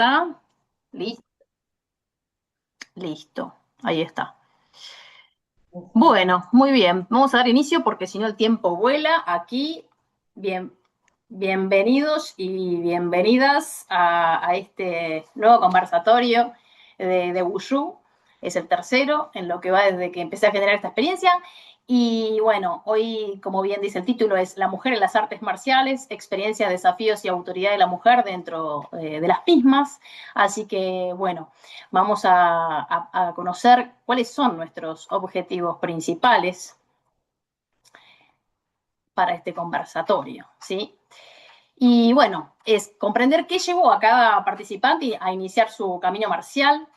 está. Listo, listo. Ahí está. Bueno, muy bien. Vamos a dar inicio porque si no el tiempo vuela. Aquí, bien, bienvenidos y bienvenidas a este nuevo conversatorio de Wushu. Es el tercero en lo que va desde que empecé a generar esta experiencia. Y bueno, hoy, como bien dice el título, es La mujer en las artes marciales, experiencia, desafíos y autoridad de la mujer dentro de las mismas. Así que, bueno, vamos a conocer cuáles son nuestros objetivos principales para este conversatorio, ¿sí? Y bueno, es comprender qué llevó a cada participante a iniciar su camino marcial,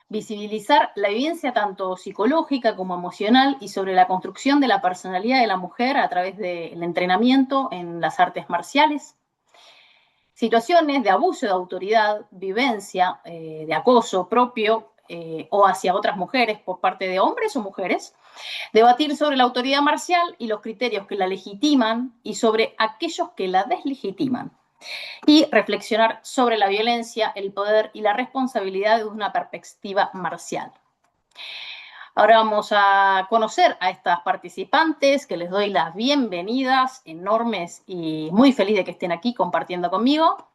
visibilizar la evidencia tanto psicológica como emocional y sobre la construcción de la personalidad de la mujer a través del entrenamiento en las artes marciales, situaciones de abuso de autoridad, vivencia, de acoso propio o hacia otras mujeres por parte de hombres o mujeres, debatir sobre la autoridad marcial y los criterios que la legitiman y sobre aquellos que la deslegitiman, y reflexionar sobre la violencia, el poder y la responsabilidad de una perspectiva marcial. Ahora vamos a conocer a estas participantes, que les doy las bienvenidas enormes y muy feliz de que estén aquí compartiendo conmigo.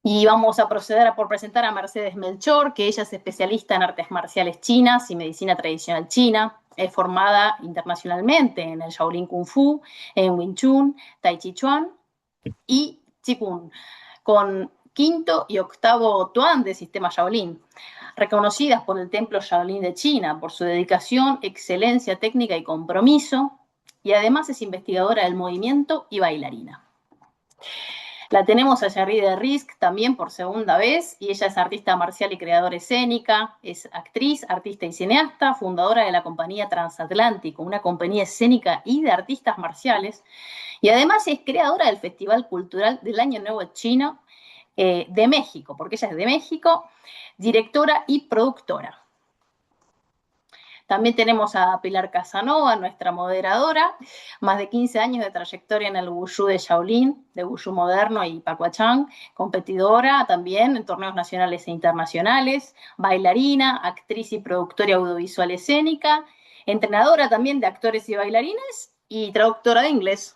Y vamos a proceder por presentar a Mercedes Melchor, que ella es especialista en artes marciales chinas y medicina tradicional china. Es formada internacionalmente en el Shaolin Kung Fu, en Wing Chun, Tai Chi Chuan y Qigong, con quinto y octavo Tuan de sistema Shaolin, reconocidas por el Templo Shaolin de China por su dedicación, excelencia técnica y compromiso, y además es investigadora del movimiento y bailarina. La tenemos a Yarride Risk también por segunda vez, y ella es artista marcial y creadora escénica, es actriz, artista y cineasta, fundadora de la compañía Transatlántico, una compañía escénica y de artistas marciales, y además es creadora del Festival Cultural del Año Nuevo Chino de México, porque ella es de México, directora y productora. También tenemos a Pilar Casanova, nuestra moderadora, más de 15 años de trayectoria en el Wushu de Shaolin, de Wushu moderno y Pacuachán, competidora también en torneos nacionales e internacionales, bailarina, actriz y productora audiovisual escénica, entrenadora también de actores y bailarines y traductora de inglés.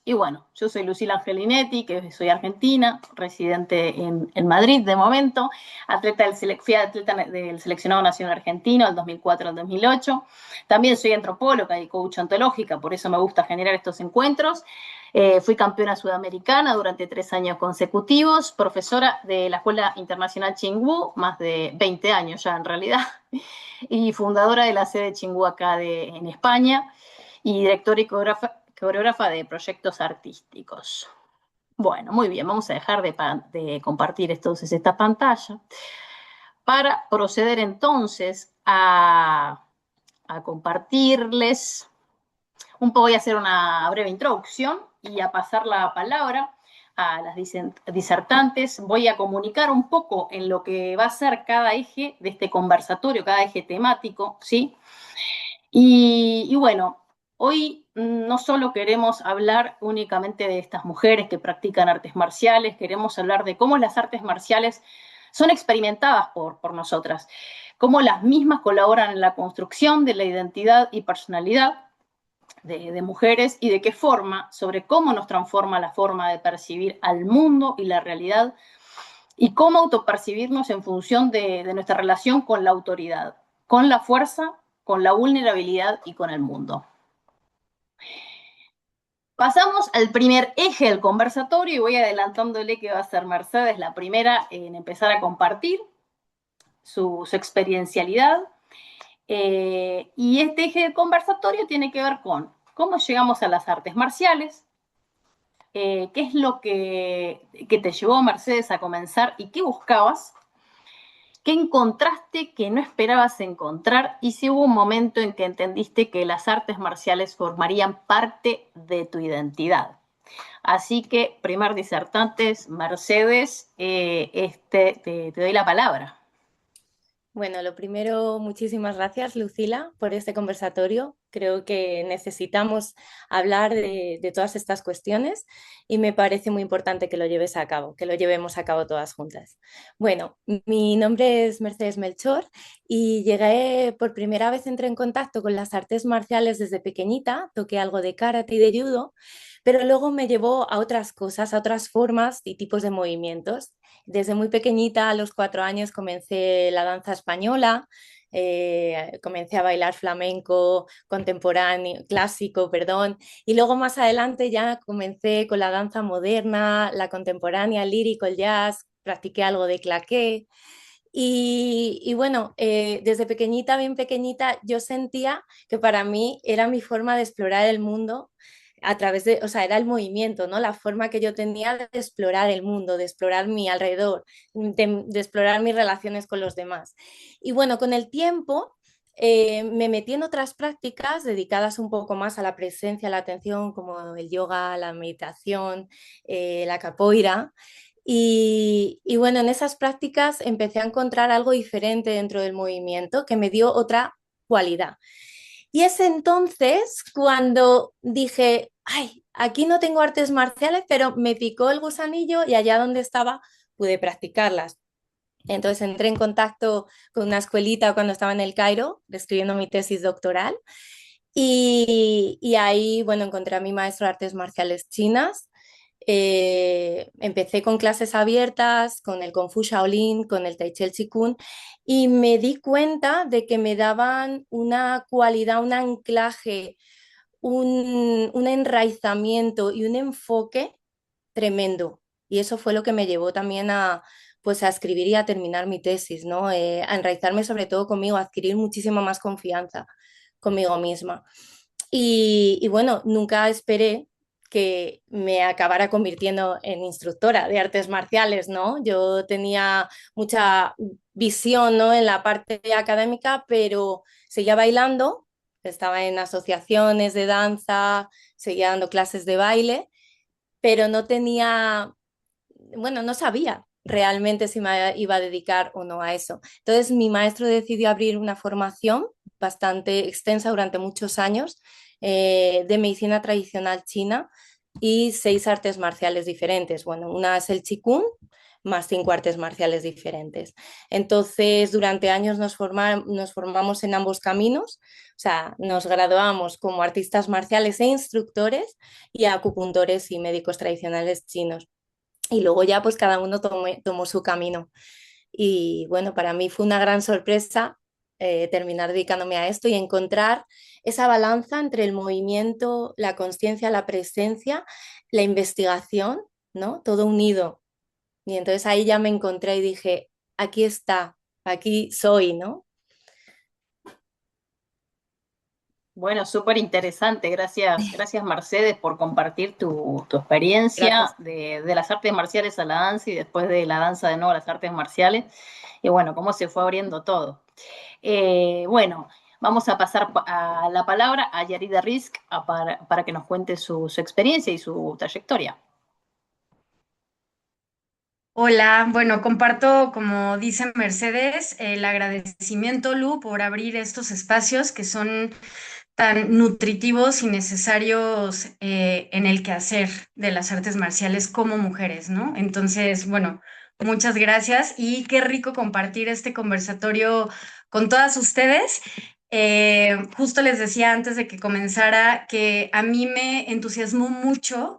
Y bueno, yo soy Lucila Angelinetti, que soy argentina, residente en Madrid de momento, fui atleta del seleccionado nacional argentino del 2004 al 2008. También soy antropóloga y coach ontológica, por eso me gusta generar estos encuentros. Fui campeona sudamericana durante 3 años consecutivos, profesora de la Escuela Internacional Tsinghua, más de 20 años ya en realidad, y fundadora de la sede Tsinghua acá en España, y directora y coreógrafa de proyectos artísticos. Bueno, muy bien, vamos a dejar de compartir entonces esta pantalla para proceder entonces a compartirles un poco. Voy a hacer una breve introducción y a pasar la palabra a las disertantes. Voy a comunicar un poco en lo que va a ser cada eje de este conversatorio, cada eje temático, ¿sí? Y bueno, hoy no solo queremos hablar únicamente de estas mujeres que practican artes marciales, queremos hablar de cómo las artes marciales son experimentadas por nosotras, cómo las mismas colaboran en la construcción de la identidad y personalidad de mujeres, y de qué forma, sobre cómo nos transforma la forma de percibir al mundo y la realidad, y cómo autopercibirnos en función de nuestra relación con la autoridad, con la fuerza, con la vulnerabilidad y con el mundo. Pasamos al primer eje del conversatorio y voy adelantándole que va a ser Mercedes la primera en empezar a compartir su experiencialidad. Y este eje del conversatorio tiene que ver con cómo llegamos a las artes marciales, qué es lo que te llevó, Mercedes, a comenzar y qué buscabas, qué encontraste que no esperabas encontrar, y si hubo un momento en que entendiste que las artes marciales formarían parte de tu identidad. Así que, primer disertantes, Mercedes, te doy la palabra. Bueno, lo primero, muchísimas gracias, Lucila, por este conversatorio Creo que necesitamos hablar de todas estas cuestiones y me parece muy importante que lo lleves a cabo, que lo llevemos a cabo todas juntas. Bueno, mi nombre es Mercedes Melchor y llegué por primera vez, entré en contacto con las artes marciales desde pequeñita, toqué algo de karate y de judo, pero luego me llevó a otras cosas, a otras formas y tipos de movimientos. Desde muy pequeñita, a los 4 años, comencé la danza española, comencé a bailar flamenco contemporáneo, clásico, perdón, y luego más adelante ya comencé con la danza moderna, la contemporánea, el lírico, el jazz, practiqué algo de claqué. Y bueno, desde pequeñita, bien pequeñita, yo sentía que para mí era mi forma de explorar el mundo a través de, o sea, era el movimiento, ¿no? La forma que yo tenía de explorar el mundo, de explorar mi alrededor, de explorar mis relaciones con los demás. Y bueno, con el tiempo me metí en otras prácticas dedicadas un poco más a la presencia, a la atención, como el yoga, la meditación, la capoeira. Y bueno, en esas prácticas empecé a encontrar algo diferente dentro del movimiento que me dio otra cualidad. Y es entonces cuando dije, ay, aquí no tengo artes marciales, pero me picó el gusanillo y allá donde estaba pude practicarlas. Entonces entré en contacto con una escuelita cuando estaba en el Cairo, escribiendo mi tesis doctoral. Y ahí, bueno, encontré a mi maestro de artes marciales chinas. Empecé con clases abiertas, con el Kung Fu Shaolin, con el Tai Chi el Qigong, y me di cuenta de que me daban una cualidad, un anclaje, un enraizamiento y un enfoque tremendo. Y eso fue lo que me llevó también a, pues, a escribir y a terminar mi tesis, ¿no? A enraizarme sobre todo conmigo, a adquirir muchísima más confianza conmigo misma. Y bueno, nunca esperé que me acabara convirtiendo en instructora de artes marciales, ¿no? Yo tenía mucha visión, ¿no? En la parte académica, pero seguía bailando, estaba en asociaciones de danza, seguía dando clases de baile, pero no tenía, bueno, no sabía realmente si me iba a dedicar o no a eso. Entonces mi maestro decidió abrir una formación bastante extensa durante muchos años de medicina tradicional china y 6 artes marciales diferentes. Bueno, una es el Qigong más 5 artes marciales diferentes. Entonces, durante años nos formamos en ambos caminos, o sea, nos graduamos como artistas marciales e instructores y acupuntores y médicos tradicionales chinos. Y luego ya pues cada uno tomó su camino. Y bueno, para mí fue una gran sorpresa terminar dedicándome a esto y encontrar esa balanza entre el movimiento, la conciencia, la presencia, la investigación, ¿no? Todo unido. Y entonces ahí ya me encontré y dije, aquí está, aquí soy, ¿no? Bueno, súper interesante. Gracias, gracias Mercedes por compartir tu experiencia Gracias. de las artes marciales a la danza y después de la danza de nuevo a las artes marciales. Y bueno, cómo se fue abriendo todo. Bueno, vamos a pasar a la palabra a Yarida Risk para que nos cuente su experiencia y su trayectoria. Hola, bueno, comparto, como dice Mercedes, el agradecimiento, Lu, por abrir estos espacios que son tan nutritivos y necesarios en el quehacer de las artes marciales como mujeres, ¿no? Entonces, bueno, muchas gracias y qué rico compartir este conversatorio con todas ustedes. Justo les decía antes de que comenzara que a mí me entusiasmó mucho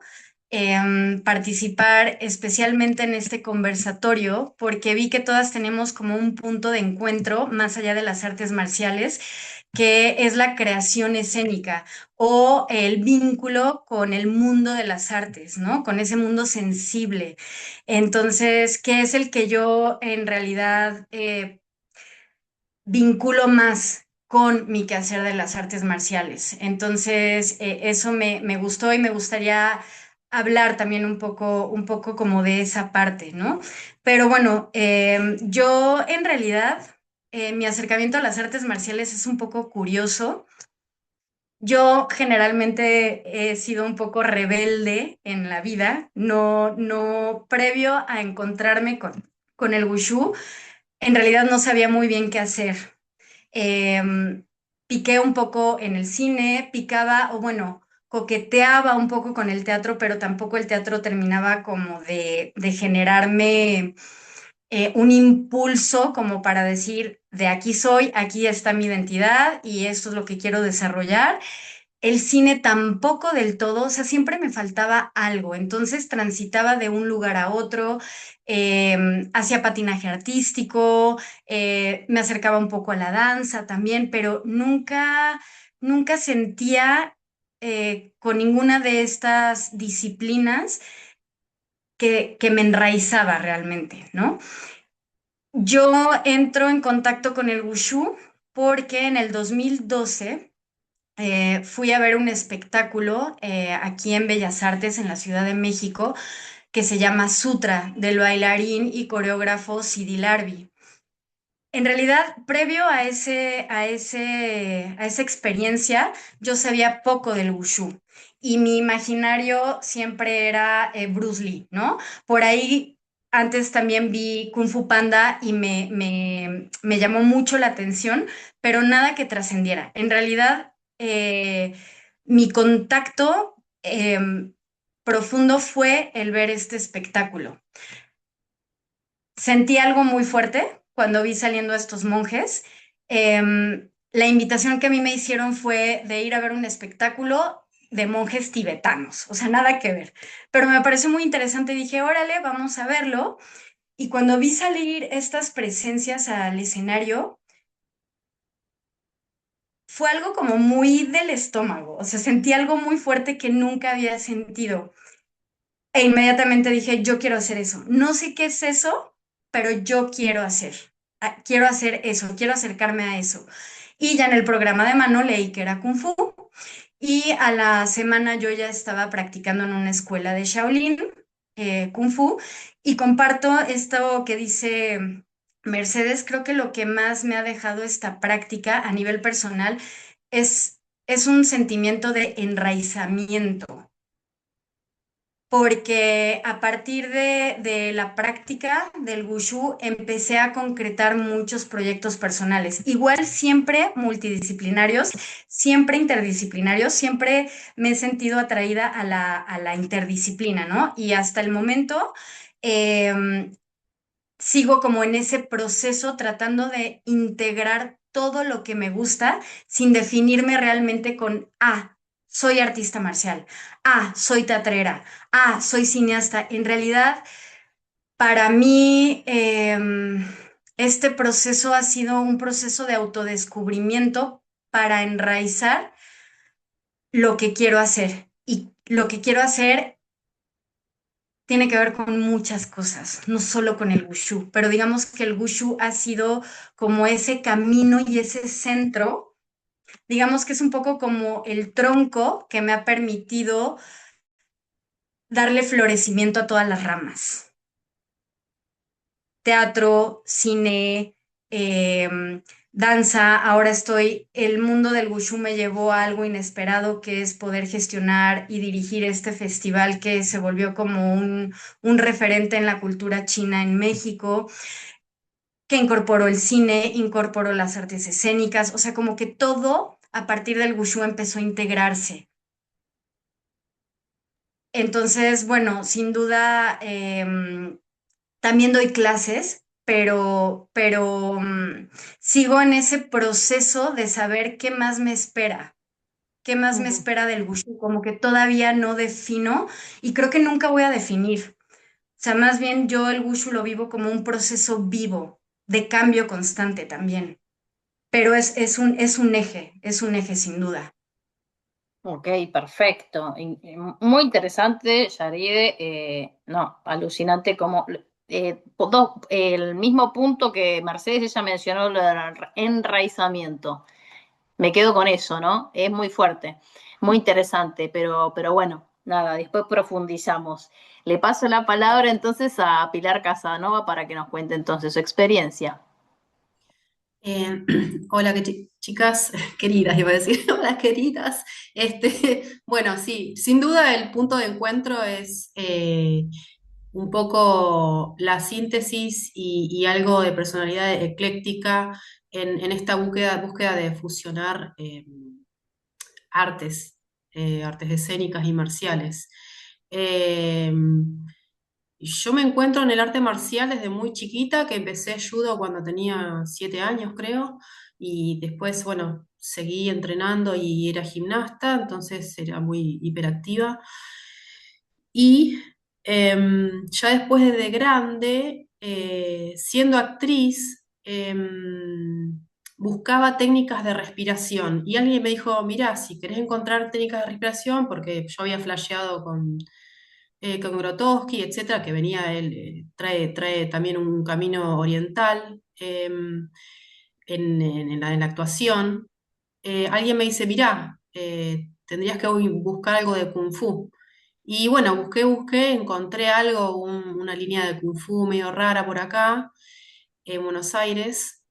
participar especialmente en este conversatorio porque vi que todas tenemos como un punto de encuentro más allá de las artes marciales, que es la creación escénica o el vínculo con el mundo de las artes, ¿no? Con ese mundo sensible. Entonces, ¿qué es el que yo en realidad vinculo más con mi quehacer de las artes marciales? Entonces, eso me gustó y me gustaría hablar también un poco como de esa parte, ¿no? Pero bueno, yo en realidad, mi acercamiento a las artes marciales es un poco curioso. Yo generalmente he sido un poco rebelde en la vida, no previo a encontrarme con el wushu, en realidad no sabía muy bien qué hacer. piqué un poco en el cine, picaba, o bueno, coqueteaba un poco con el teatro, pero tampoco el teatro terminaba como de generarme un impulso como para decir, de aquí soy, aquí está mi identidad y esto es lo que quiero desarrollar. El cine tampoco del todo, o sea, siempre me faltaba algo, entonces transitaba de un lugar a otro, hacía patinaje artístico, me acercaba un poco a la danza también, pero nunca sentía con ninguna de estas disciplinas que me enraizaba realmente, ¿no? Yo entro en contacto con el wushu porque en el 2012 fui a ver un espectáculo aquí en Bellas Artes, en la Ciudad de México, que se llama Sutra, del bailarín y coreógrafo Sidi Larbi. En realidad, previo a esa experiencia, yo sabía poco del wushu y mi imaginario siempre era Bruce Lee, ¿no? Por ahí antes también vi Kung Fu Panda y me llamó mucho la atención, pero nada que trascendiera. En realidad, mi contacto profundo fue el ver este espectáculo. Sentí algo muy fuerte cuando vi saliendo a estos monjes. La invitación que a mí me hicieron fue de ir a ver un espectáculo de monjes tibetanos, o sea, nada que ver. Pero me pareció muy interesante, dije, órale, vamos a verlo. Y cuando vi salir estas presencias al escenario, fue algo como muy del estómago, o sea, sentí algo muy fuerte que nunca había sentido. E inmediatamente dije, yo quiero hacer eso. No sé qué es eso, pero yo quiero hacer. Quiero hacer eso, quiero acercarme a eso. Y ya en el programa de mano leí que era Kung Fu y a la semana yo ya estaba practicando en una escuela de Shaolin, Kung Fu, y comparto esto que dice Mercedes. Creo que lo que más me ha dejado esta práctica a nivel personal es un sentimiento de enraizamiento porque a partir de la práctica del wushu empecé a concretar muchos proyectos personales, igual siempre multidisciplinarios, siempre interdisciplinarios, siempre me he sentido atraída a la interdisciplina, ¿no? Y hasta el momento em, sigo como en ese proceso tratando de integrar todo lo que me gusta sin definirme realmente con, soy artista marcial, soy teatrera, soy cineasta. En realidad, para mí, este proceso ha sido un proceso de autodescubrimiento para enraizar lo que quiero hacer. Y lo que quiero hacer tiene que ver con muchas cosas, no solo con el wushu, pero digamos que el wushu ha sido como ese camino y ese centro, digamos que es un poco como el tronco que me ha permitido darle florecimiento a todas las ramas. Teatro, cine, danza, ahora el mundo del wushu me llevó a algo inesperado que es poder gestionar y dirigir este festival que se volvió como un referente en la cultura china en México, que incorporó el cine, incorporó las artes escénicas, o sea, como que todo a partir del wushu empezó a integrarse. Entonces, bueno, sin duda, también doy clases, pero sigo en ese proceso de saber qué más me espera, qué más me Ujú. espera del wushu, como que todavía no defino y creo que nunca voy a definir. O sea, más bien yo el wushu lo vivo como un proceso vivo, de cambio constante también, pero es un eje sin duda. Ok, perfecto. Muy interesante, Yaride. No, alucinante como el mismo punto que Mercedes, ella mencionó lo del enraizamiento. Me quedo con eso, ¿no? Es muy fuerte, muy interesante, pero bueno, nada, después profundizamos. Le paso la palabra entonces a Pilar Casanova para que nos cuente entonces su experiencia. Hola, chicas queridas, iba a decir, hola queridas. Bueno, sí, sin duda el punto de encuentro es un poco la síntesis y algo de personalidad ecléctica en esta búsqueda de fusionar artes, artes escénicas y marciales. Eh, yo me encuentro en el arte marcial desde muy chiquita, que empecé judo cuando tenía 7 años, creo, y después, bueno, seguí entrenando y era gimnasta, entonces era muy hiperactiva. Y ya después de grande, siendo actriz, buscaba técnicas de respiración. Y alguien me dijo, mira, si querés encontrar técnicas de respiración, porque yo había flasheado con Grotowski, etcétera, que venía él, trae también un camino oriental en la actuación. Alguien me dice, mirá, tendrías que buscar algo de Kung Fu. Y bueno, busqué, encontré algo, una línea de Kung Fu medio rara por acá, en Buenos Aires.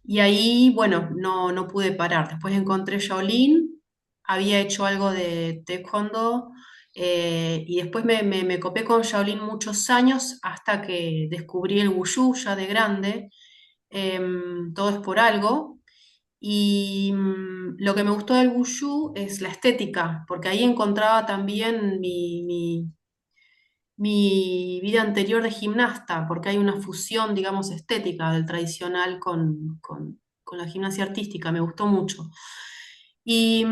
Y ahí, bueno, no pude parar. Después encontré Shaolin, había hecho algo de Taekwondo, y después me copé con Shaolin muchos años hasta que descubrí el Wushu ya de grande. Todo es por algo. Y lo que me gustó del Wushu es la estética, porque ahí encontraba también mi vida anterior de gimnasta, porque hay una fusión, digamos, estética del tradicional con la gimnasia artística, me gustó mucho. Y,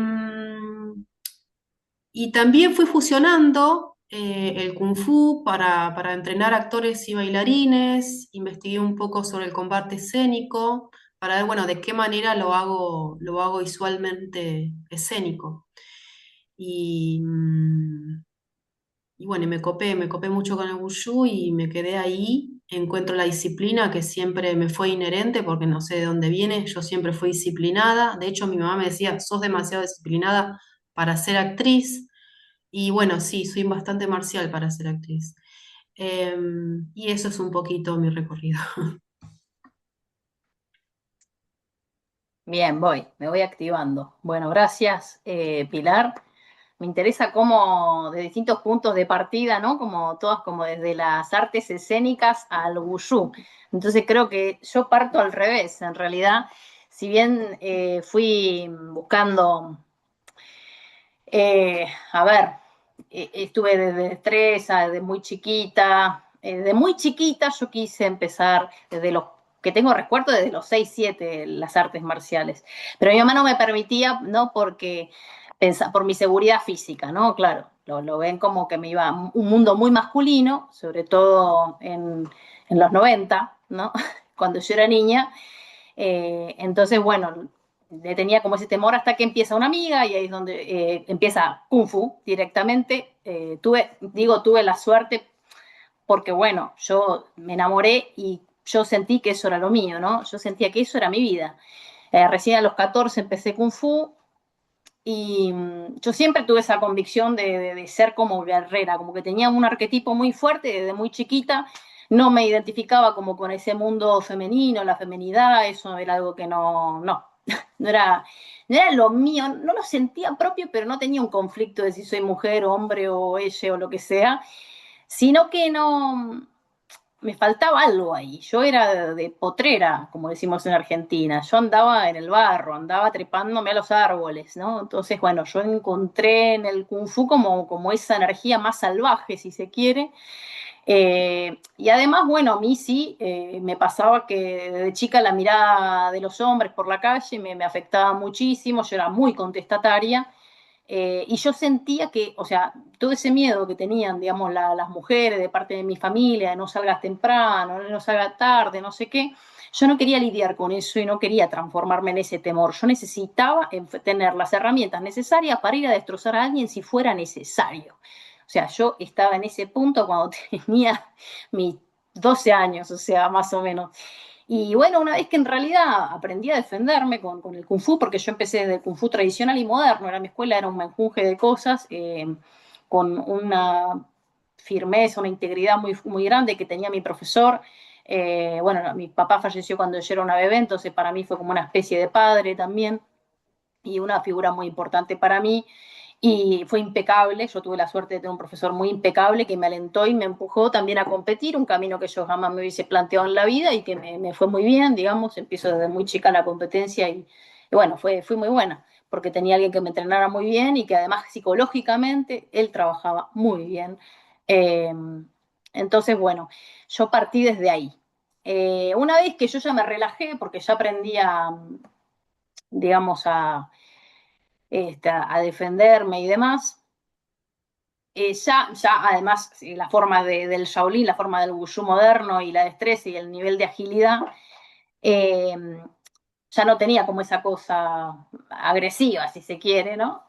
y también fui fusionando el Kung Fu para entrenar actores y bailarines, investigué un poco sobre el combate escénico, para ver, bueno, de qué manera lo hago visualmente escénico. Y, y bueno, y me copé mucho con el Wushu y me quedé ahí. Encuentro la disciplina que siempre me fue inherente porque no sé de dónde viene. Yo siempre fui disciplinada. De hecho, mi mamá me decía, sos demasiado disciplinada para ser actriz. Y bueno, sí, soy bastante marcial para ser actriz. Y eso es un poquito mi recorrido. Bien, me voy activando. Bueno, gracias, Pilar. Me interesa cómo, de distintos puntos de partida, ¿no? Como todas, como desde las artes escénicas al wushu. Entonces creo que yo parto al revés, en realidad. Si bien fui buscando, a ver, estuve desde destreza, desde muy chiquita. De muy chiquita yo quise empezar desde los que tengo recuerdo desde los 6 7 las artes marciales. Pero mi mamá no me permitía, ¿no? Porque por mi seguridad física, ¿no? Claro, lo ven como que me iba a un mundo muy masculino, sobre todo en los 90, ¿no? Cuando yo era niña. Entonces, bueno, le tenía como ese temor hasta que empieza una amiga y ahí es donde empieza Kung Fu directamente. Tuve la suerte porque, bueno, yo me enamoré y yo sentí que eso era lo mío, ¿no? Yo sentía que eso era mi vida. Recién a los 14 empecé Kung Fu y yo siempre tuve esa convicción de ser como guerrera, como que tenía un arquetipo muy fuerte desde muy chiquita. No me identificaba como con ese mundo femenino, la feminidad, eso era algo que no era, no era lo mío, no lo sentía propio, pero no tenía un conflicto de si soy mujer, hombre o ella o lo que sea, sino que no, me faltaba algo ahí. Yo era de potrera, como decimos en Argentina. Yo andaba en el barro, andaba trepándome a los árboles, ¿no? Entonces, bueno, yo encontré en el Kung Fu como esa energía más salvaje, si se quiere. Y además, bueno, a mí sí me pasaba que desde chica la mirada de los hombres por la calle me afectaba muchísimo, yo era muy contestataria. Y yo sentía que, o sea, todo ese miedo que tenían, digamos, las mujeres de parte de mi familia, de no salgas temprano, no salgas tarde, no sé qué, yo no quería lidiar con eso y no quería transformarme en ese temor. Yo necesitaba tener las herramientas necesarias para ir a destrozar a alguien si fuera necesario. O sea, yo estaba en ese punto cuando tenía mis 12 años, o sea, más o menos. Y bueno, una vez que en realidad aprendí a defenderme con el Kung Fu, porque yo empecé desde el Kung Fu tradicional y moderno, era mi escuela, era un menjunje de cosas, con una firmeza, una integridad muy, muy grande que tenía mi profesor. Bueno, mi papá falleció cuando yo era una bebé, entonces para mí fue como una especie de padre también y una figura muy importante para mí. y fue impecable. Yo tuve la suerte de tener un profesor muy impecable que me alentó y me empujó también a competir, un camino que yo jamás me hubiese planteado en la vida y que me fue muy bien, digamos. Empiezo desde muy chica la competencia y bueno, fue muy buena, porque tenía alguien que me entrenara muy bien y que además psicológicamente él trabajaba muy bien. Eh, entonces, bueno, yo partí desde ahí. Una vez que yo ya me relajé, porque ya aprendí digamos, a defenderme y demás, ya además la forma del Shaolin, la forma del Wushu moderno y la destreza y el nivel de agilidad, eh, ya no tenía como esa cosa agresiva, si se quiere, ¿no?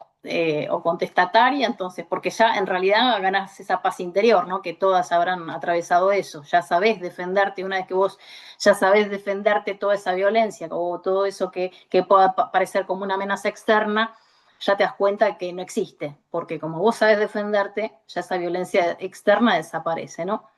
O contestataria, entonces, porque ya en realidad ganás esa paz interior, ¿no? Que todas habrán atravesado eso, ya sabés defenderte, una vez que vos ya sabés defenderte toda esa violencia o todo eso que pueda parecer como una amenaza externa, ya te das cuenta que no existe, porque como vos sabés defenderte, ya esa violencia externa desaparece, ¿no?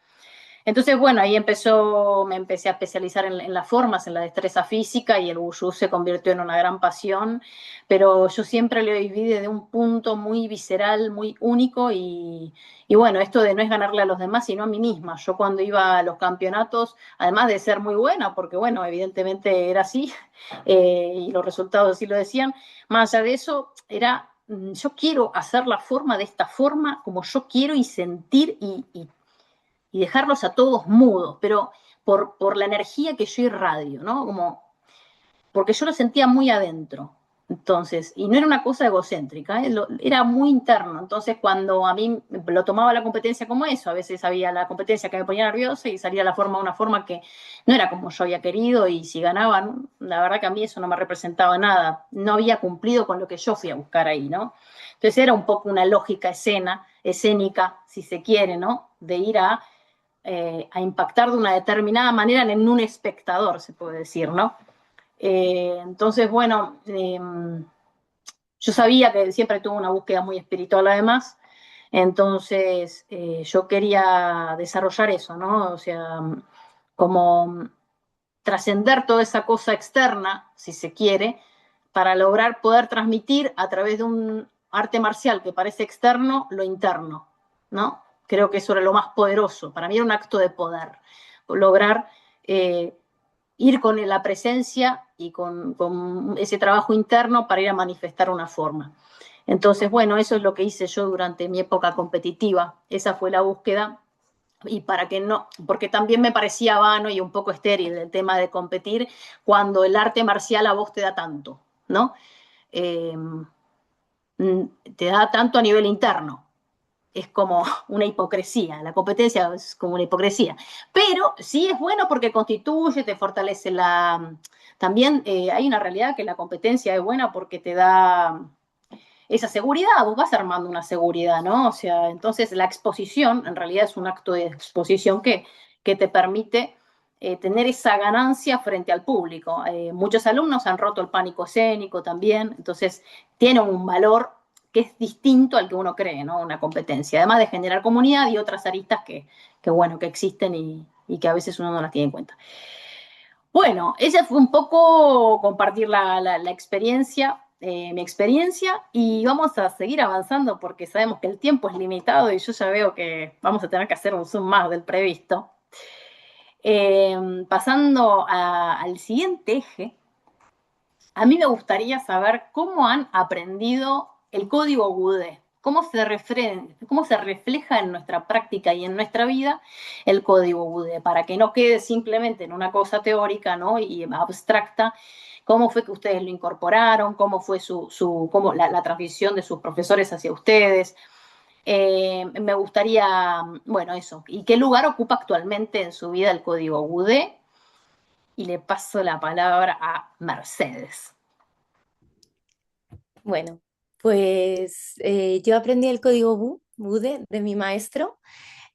Entonces, bueno, ahí me empecé a especializar en las formas, en la destreza física y el wushu se convirtió en una gran pasión, pero yo siempre lo viví desde un punto muy visceral, muy único y bueno, esto de no es ganarle a los demás, sino a mí misma. Yo cuando iba a los campeonatos, además de ser muy buena, porque bueno, evidentemente era así y los resultados así lo decían, más allá de eso, yo quiero hacer la forma de esta forma, como yo quiero y sentir y dejarlos a todos mudos, pero por la energía que yo irradio, ¿no? Como, porque yo lo sentía muy adentro. Entonces, y no era una cosa egocéntrica, era muy interno. Entonces, cuando a mí lo tomaba la competencia como eso, a veces había la competencia que me ponía nerviosa y salía la forma, una forma que no era como yo había querido y si ganaban, la verdad que a mí eso no me representaba nada. No había cumplido con lo que yo fui a buscar ahí, ¿no? Entonces era un poco una lógica escénica, si se quiere, ¿no? De ir a impactar de una determinada manera en un espectador, se puede decir, ¿no? Entonces, bueno, yo sabía que siempre tuve una búsqueda muy espiritual además, entonces yo quería desarrollar eso, ¿no? O sea, como trascender toda esa cosa externa, si se quiere, para lograr poder transmitir a través de un arte marcial que parece externo, lo interno, ¿no? Creo que eso era lo más poderoso. Para mí era un acto de poder, lograr ir con la presencia y con ese trabajo interno para ir a manifestar una forma. Entonces, bueno, eso es lo que hice yo durante mi época competitiva. Esa fue la búsqueda y para que no, porque también me parecía vano y un poco estéril el tema de competir cuando el arte marcial a vos te da tanto, ¿no? Eh, te da tanto a nivel interno. Es como una hipocresía, la competencia es como una hipocresía. Pero sí es bueno porque constituye, te fortalece la... También hay una realidad que la competencia es buena porque te da esa seguridad, vos vas armando una seguridad, ¿no? O sea, entonces la exposición en realidad es un acto de exposición que te permite tener esa ganancia frente al público. Muchos alumnos han roto el pánico escénico también, entonces tiene un valor que es distinto al que uno cree, ¿no? Una competencia, además de generar comunidad y otras aristas bueno, que existen y que a veces uno no las tiene en cuenta. Bueno, esa fue un poco compartir la experiencia, mi experiencia, y vamos a seguir avanzando porque sabemos que el tiempo es limitado y yo ya veo que vamos a tener que hacer un zoom más del previsto. Pasando al siguiente eje, a mí me gustaría saber cómo han aprendido el código Goudet, cómo se refleja en nuestra práctica y en nuestra vida el código Goudet, para que no quede simplemente en una cosa teórica, ¿no? Y abstracta. ¿Cómo fue que ustedes lo incorporaron? ¿Cómo fue cómo la transmisión de sus profesores hacia ustedes? Me gustaría, bueno, eso. ¿Y qué lugar ocupa actualmente en su vida el código Goudet? Y le paso la palabra a Mercedes. Bueno, pues yo aprendí el código Bude de mi maestro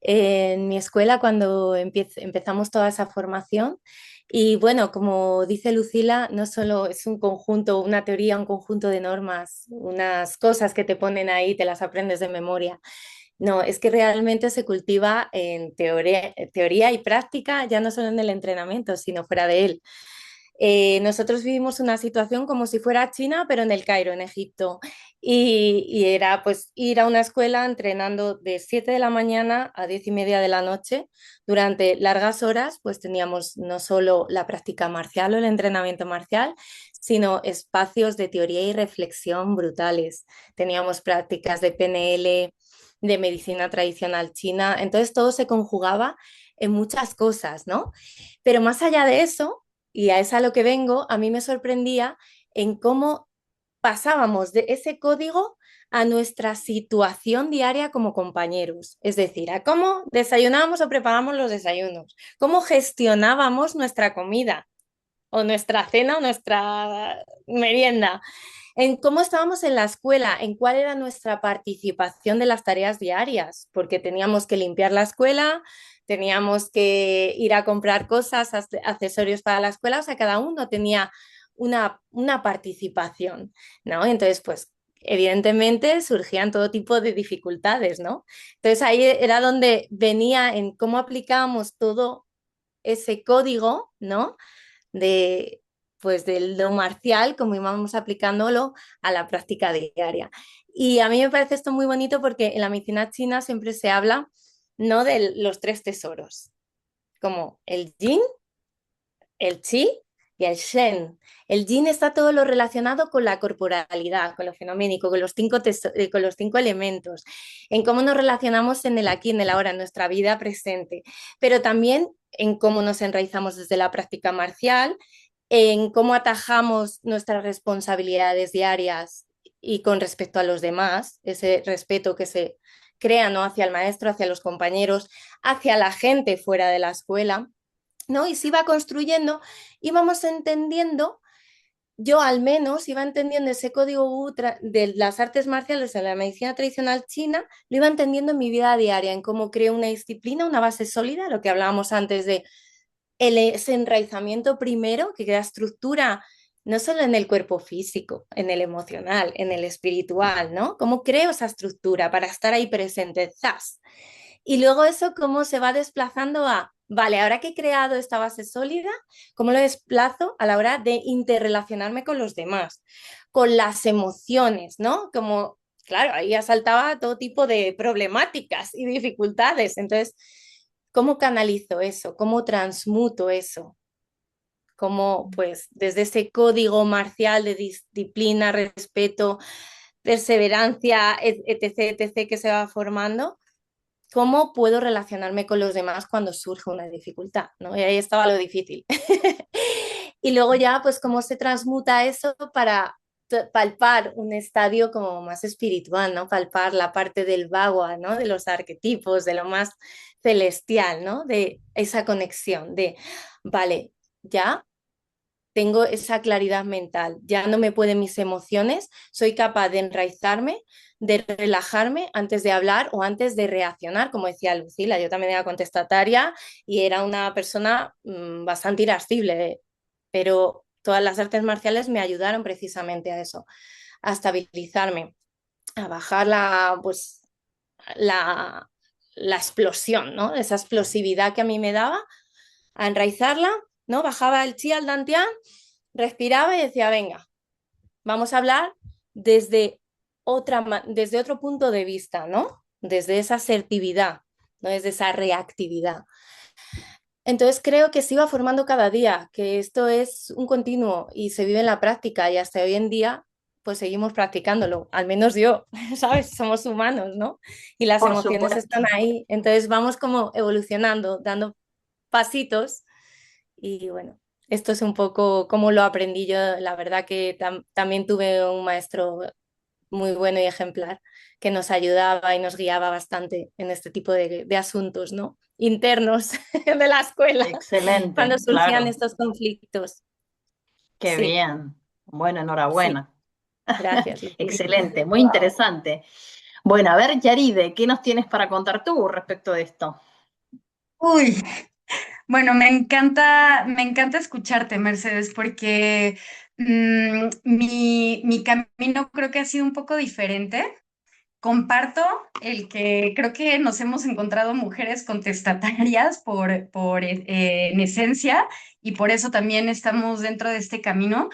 en mi escuela cuando empezamos toda esa formación. Y bueno, como dice Lucila, no solo es un conjunto, una teoría, un conjunto de normas, unas cosas que te ponen ahí, te las aprendes de memoria. No, es que realmente se cultiva en teoría y práctica, ya no solo en el entrenamiento, sino fuera de él. Nosotros vivimos una situación como si fuera China, pero en el Cairo, en Egipto. Y era pues ir a una escuela entrenando de 7 de la mañana a 10:30 de la noche durante largas horas, pues teníamos no solo la práctica marcial o el entrenamiento marcial, sino espacios de teoría y reflexión brutales. Teníamos prácticas de PNL, de medicina tradicional china, entonces todo se conjugaba en muchas cosas, ¿no? Pero más allá de eso, y a eso a lo que vengo, a mí me sorprendía en cómo pasábamos de ese código a nuestra situación diaria como compañeros, es decir, a cómo desayunábamos o preparábamos los desayunos, cómo gestionábamos nuestra comida o nuestra cena o nuestra merienda, en cómo estábamos en la escuela, en cuál era nuestra participación de las tareas diarias, porque teníamos que limpiar la escuela, teníamos que ir a comprar cosas, accesorios para la escuela, o sea, cada uno tenía una participación, ¿no? Entonces, pues evidentemente surgían todo tipo de dificultades, ¿no? Entonces ahí era donde venía en cómo aplicábamos todo ese código, ¿no? De, pues de lo marcial, como íbamos aplicándolo a la práctica diaria. Y a mí me parece esto muy bonito porque en la medicina china siempre se habla, ¿no? De los tres tesoros, como el yin, el chi y el shen. El yin está todo lo relacionado con la corporalidad, con lo fenoménico, con los cinco elementos, en cómo nos relacionamos en el aquí, en el ahora, en nuestra vida presente, pero también en cómo nos enraizamos desde la práctica marcial, en cómo atajamos nuestras responsabilidades diarias y con respecto a los demás, ese respeto que se crea, ¿no? Hacia el maestro, hacia los compañeros, hacia la gente fuera de la escuela, ¿no? Y se iba construyendo, íbamos entendiendo, yo al menos iba entendiendo ese código de las artes marciales de la medicina tradicional china, lo iba entendiendo en mi vida diaria, en cómo creo una disciplina, una base sólida, lo que hablábamos antes de ese enraizamiento primero, que crea estructura no solo en el cuerpo físico, en el emocional, en el espiritual, ¿no? ¿Cómo creo esa estructura para estar ahí presente? ¡Zas! Y luego eso, cómo se va desplazando a, vale, ahora que he creado esta base sólida, ¿cómo lo desplazo a la hora de interrelacionarme con los demás? Con las emociones, ¿no? Como, claro, ahí asaltaba todo tipo de problemáticas y dificultades. Entonces, ¿cómo canalizo eso? ¿Cómo transmuto eso? ¿Cómo, pues, desde ese código marcial de disciplina, respeto, perseverancia, etc., etc., que se va formando, cómo puedo relacionarme con los demás cuando surge una dificultad, ¿no? Y ahí estaba lo difícil. Y luego ya, pues, cómo se transmuta eso para palpar un estadio como más espiritual, ¿no? Palpar la parte del Bhagavad, ¿no? De los arquetipos, de lo más celestial, ¿no? De esa conexión, de, vale, ya tengo esa claridad mental, ya no me pueden mis emociones, soy capaz de enraizarme, de relajarme antes de hablar o antes de reaccionar, como decía Lucila, yo también era contestataria y era una persona bastante irascible, pero todas las artes marciales me ayudaron precisamente a eso, a estabilizarme, a bajar pues, la, la explosión, ¿no? Esa explosividad que a mí me daba, a enraizarla, ¿no? Bajaba el chi al dantian, respiraba y decía, venga, vamos a hablar desde, desde otro punto de vista, ¿no? Desde esa asertividad, no desde esa reactividad. Entonces creo que se iba formando cada día, que esto es un continuo y se vive en la práctica y hasta hoy en día pues seguimos practicándolo, al menos yo, ¿sabes? Somos humanos, ¿no? Y las Por emociones supuesto. están ahí, entonces vamos como evolucionando, dando pasitos y bueno, esto es un poco como lo aprendí yo. La verdad que también tuve un maestro muy bueno y ejemplar que nos ayudaba y nos guiaba bastante en este tipo de asuntos, ¿no? Internos de la escuela, Excelente, cuando surgían claro. estos conflictos. Qué Sí, bien. Bueno, sí, enhorabuena. gracias, Lucía. Excelente, muy interesante. Bueno, a ver, Yaride, ¿qué nos tienes para contar tú respecto de esto? Uy, bueno, me encanta escucharte, Mercedes, porque mi camino creo que ha sido un poco diferente. Comparto el que creo que nos hemos encontrado mujeres contestatarias en esencia y por eso también estamos dentro de este camino.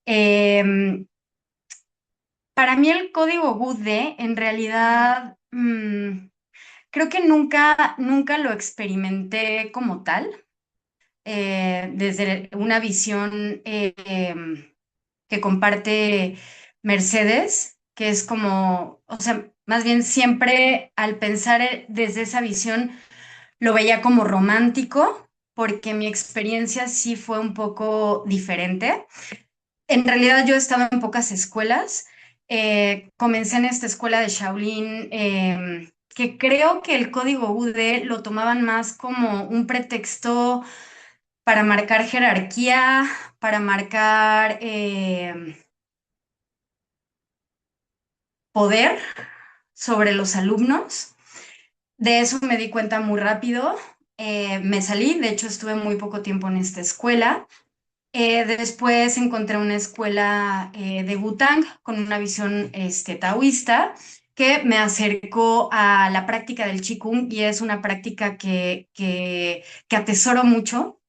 Eh, para mí el código Gude en realidad creo que nunca lo experimenté como tal, desde una visión que comparte Mercedes, que es como, o sea, más bien siempre al pensar desde esa visión lo veía como romántico, porque mi experiencia sí fue un poco diferente. En realidad yo he estado en pocas escuelas. Comencé en esta escuela de Shaolin, que creo que el código UD lo tomaban más como un pretexto para marcar jerarquía, para marcar poder sobre los alumnos. De eso me di cuenta muy rápido. Me salí, de hecho estuve muy poco tiempo en esta escuela. Después encontré una escuela de Butang con una visión taoísta que me acercó a la práctica del Qigong y es una práctica que atesoro mucho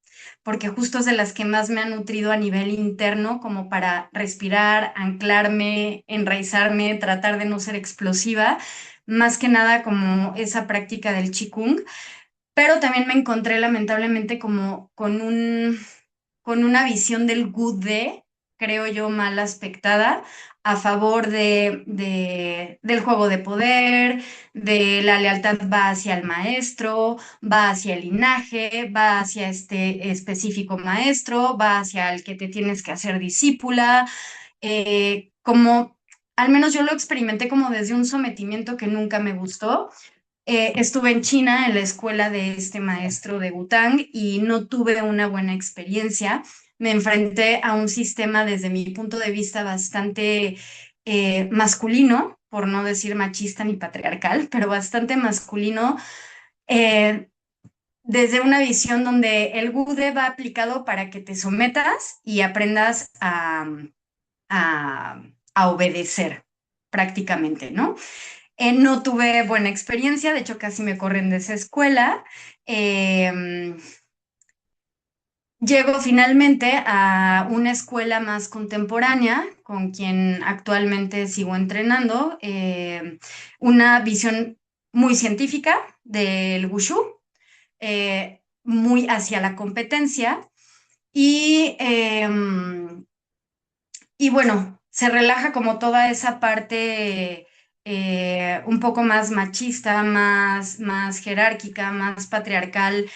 porque justo es de las que más me ha nutrido a nivel interno como para respirar, anclarme, enraizarme, tratar de no ser explosiva, más que nada como esa práctica del Qigong, pero también me encontré lamentablemente como con una visión del good de, creo yo, mal aspectada, a favor del juego de poder, de la lealtad va hacia el maestro, va hacia el linaje, va hacia este específico maestro, va hacia el que te tienes que hacer discípula, como al menos yo lo experimenté como desde un sometimiento que nunca me gustó. Estuve en China en la escuela de este maestro de Butang y no tuve una buena experiencia. Me enfrenté a un sistema desde mi punto de vista bastante masculino, por no decir machista ni patriarcal, pero bastante masculino, eh, desde una visión donde el Gude va aplicado para que te sometas y aprendas a, a obedecer prácticamente, ¿no? No tuve buena experiencia, de hecho casi me corren de esa escuela. Eh, Llego finalmente a una escuela más contemporánea con quien actualmente sigo entrenando, una visión muy científica del Wushu, muy hacia la competencia y, y bueno, se relaja como toda esa parte un poco más machista, más jerárquica, más patriarcal,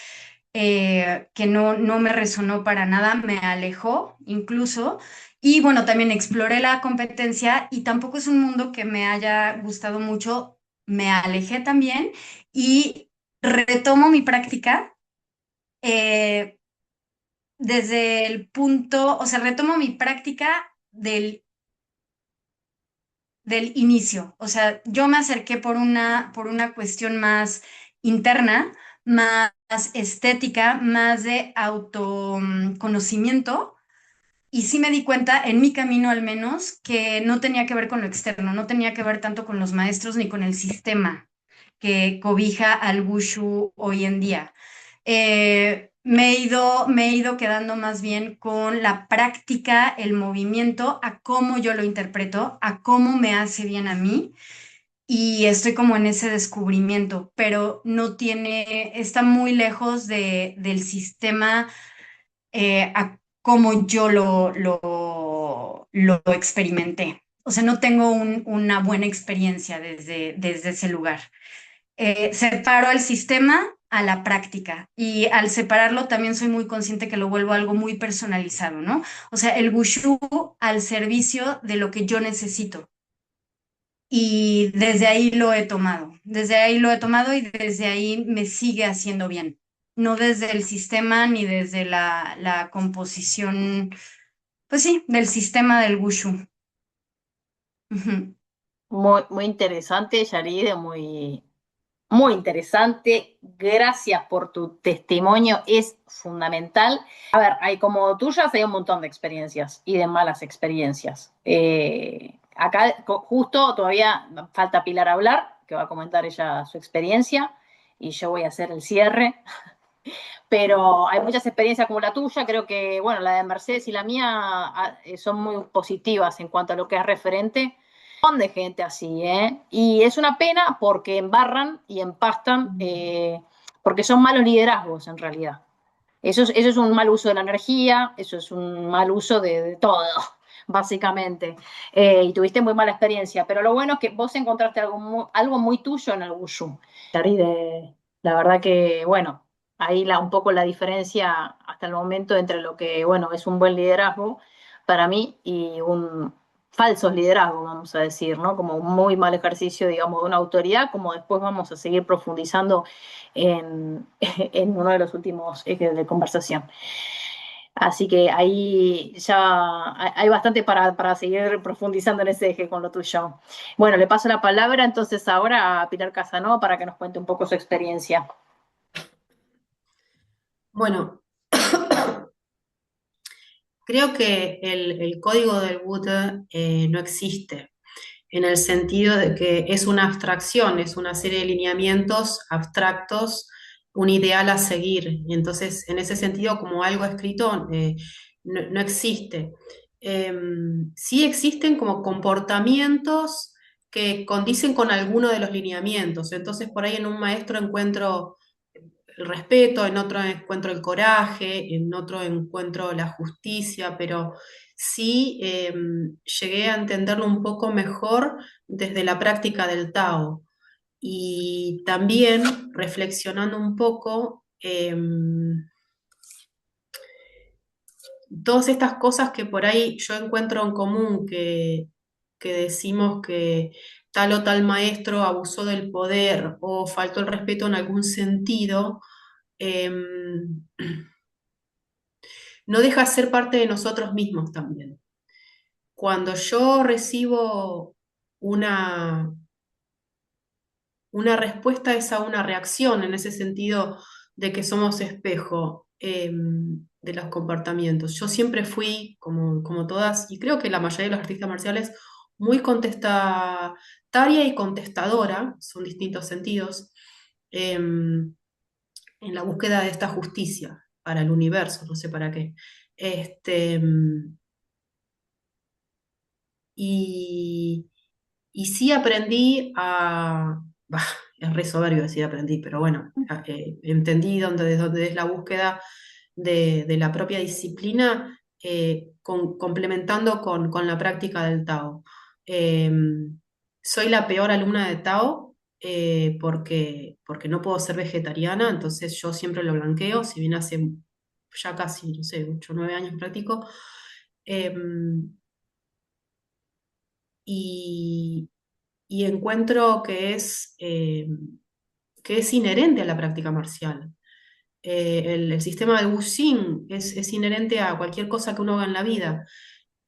que no me resonó para nada, me alejó incluso. Y bueno, también exploré la competencia y tampoco es un mundo que me haya gustado mucho, me alejé también y retomo mi práctica. eh, Desde el punto, o sea, retomo mi práctica del inicio. O sea, yo me acerqué por una cuestión más interna, más estética, más de autoconocimiento. Y sí me di cuenta, en mi camino al menos, que no tenía que ver con lo externo, no tenía que ver tanto con los maestros ni con el sistema que cobija al Wushu hoy en día. Me he ido quedando más bien con la práctica, el movimiento, a cómo yo lo interpreto, a cómo me hace bien a mí. Y estoy como en ese descubrimiento, pero no tiene, está muy lejos del sistema a cómo yo lo experimenté. O sea, no tengo una buena experiencia desde ese lugar. Separo el sistema a la práctica y al separarlo también soy muy consciente que lo vuelvo algo muy personalizado, ¿no? O sea, el wushu al servicio de lo que yo necesito. Y desde ahí lo he tomado, desde ahí lo he tomado y desde ahí me sigue haciendo bien. No desde el sistema ni desde la composición, pues sí, del sistema del wushu. Ujú. Muy interesante, Yaride, muy interesante. Gracias por tu testimonio, es fundamental. A ver, hay como tuyas, hay un montón de experiencias y de malas experiencias. Acá justo todavía falta Pilar hablar, que va a comentar ella su experiencia, y yo voy a hacer el cierre. Pero hay muchas experiencias como la tuya, creo que, bueno, la de Mercedes y la mía son muy positivas en cuanto a lo que es referente. de gente así, ¿eh? Y es una pena porque embarran y empastan, porque son malos liderazgos en realidad. Eso es un mal uso de la energía, eso es un mal uso de todo, básicamente. Y tuviste muy mala experiencia, pero lo bueno es que vos encontraste algo muy tuyo en el Wushu. La verdad que, bueno, ahí un poco la diferencia hasta el momento entre lo que, bueno, es un buen liderazgo para mí y un falsos liderazgo, vamos a decir, ¿no? Como un muy mal ejercicio, digamos, de una autoridad, como después vamos a seguir profundizando en, en uno de los últimos ejes de conversación. Así que ahí ya hay bastante para seguir profundizando en ese eje con lo tuyo. Bueno, le paso la palabra entonces ahora a Pilar Casanova para que nos cuente un poco su experiencia. Bueno, creo que el código del Buda no existe, en el sentido de que es una abstracción, es una serie de lineamientos abstractos, un ideal a seguir. Y entonces, en ese sentido, como algo escrito, no existe. Sí existen como comportamientos que condicen con alguno de los lineamientos. Entonces, por ahí en un maestro encuentro el respeto, en otro encuentro el coraje, en otro encuentro la justicia, pero sí llegué a entenderlo un poco mejor desde la práctica del Tao. Y también reflexionando un poco, todas estas cosas que por ahí yo encuentro en común, que decimos que tal o tal maestro abusó del poder o faltó el respeto en algún sentido, em, no deja de ser parte de nosotros mismos también. Cuando yo recibo una, una respuesta es a una reacción, en ese sentido de que somos espejo de los comportamientos. Yo siempre fui, como todas, y creo que la mayoría de los artistas marciales, muy contestataria y contestadora, son distintos sentidos, en la búsqueda de esta justicia para el universo, no sé para qué. Este, y, y sí aprendí a, bah, es re soberbio decir aprendí, pero bueno, entendí desde dónde es la búsqueda de la propia disciplina, complementando con la práctica del Tao. Eh, Soy la peor alumna de Tao porque no puedo ser vegetariana, entonces yo siempre lo blanqueo, si bien hace ya casi, no sé, 8 o 9 años practico. Em, y, y encuentro que es inherente a la práctica marcial. El sistema del Wuxing es inherente a cualquier cosa que uno haga en la vida.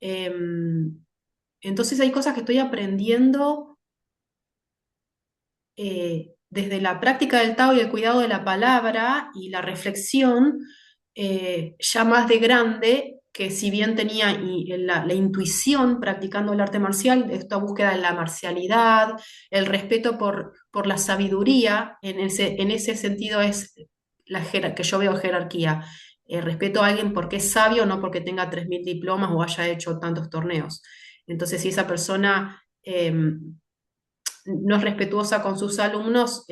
Eh, entonces hay cosas que estoy aprendiendo desde la práctica del Tao y el cuidado de la palabra y la reflexión, ya más de grande, que si bien tenía la intuición practicando el arte marcial, esta búsqueda de la marcialidad, el respeto por la sabiduría, en ese sentido es que yo veo jerarquía. Respeto a alguien porque es sabio, no porque tenga 3.000 diplomas o haya hecho tantos torneos. Entonces, si esa persona no es respetuosa con sus alumnos,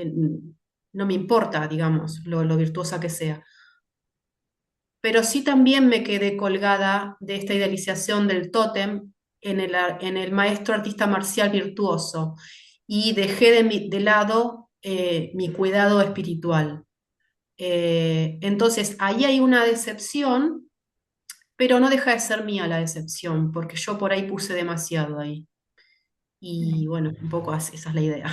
no me importa, digamos, lo virtuosa que sea. Pero sí también me quedé colgada de esta idealización del tótem en el maestro artista marcial virtuoso y dejé de lado mi cuidado espiritual. Entonces, ahí hay una decepción, pero no deja de ser mía la decepción, porque yo por ahí puse demasiado ahí. Y bueno, un poco esa es la idea.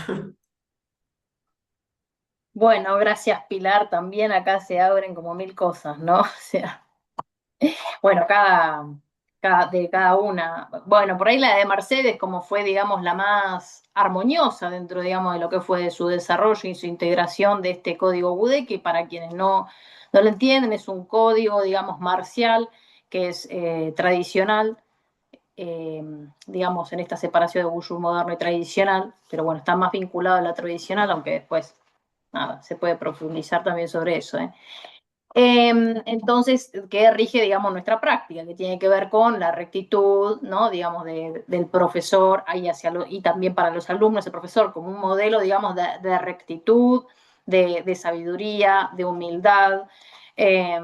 Bueno, gracias Pilar, también acá se abren como mil cosas, ¿no? O sea, bueno, de cada una. Bueno, por ahí la de Mercedes, como fue, digamos, la más armoniosa dentro, digamos, de lo que fue su desarrollo y su integración de este código Bude, que para quienes no lo entienden, es un código, digamos, marcial, que es tradicional, eh, digamos, en esta separación de Wushu moderno y tradicional, pero bueno, está más vinculado a la tradicional, aunque después, nada, se puede profundizar también sobre eso, ¿eh? Entonces, que rige, digamos, nuestra práctica, que tiene que ver con la rectitud, ¿no? Digamos, del profesor y también para los alumnos, el profesor como un modelo, digamos, de rectitud, de sabiduría, de humildad, eh,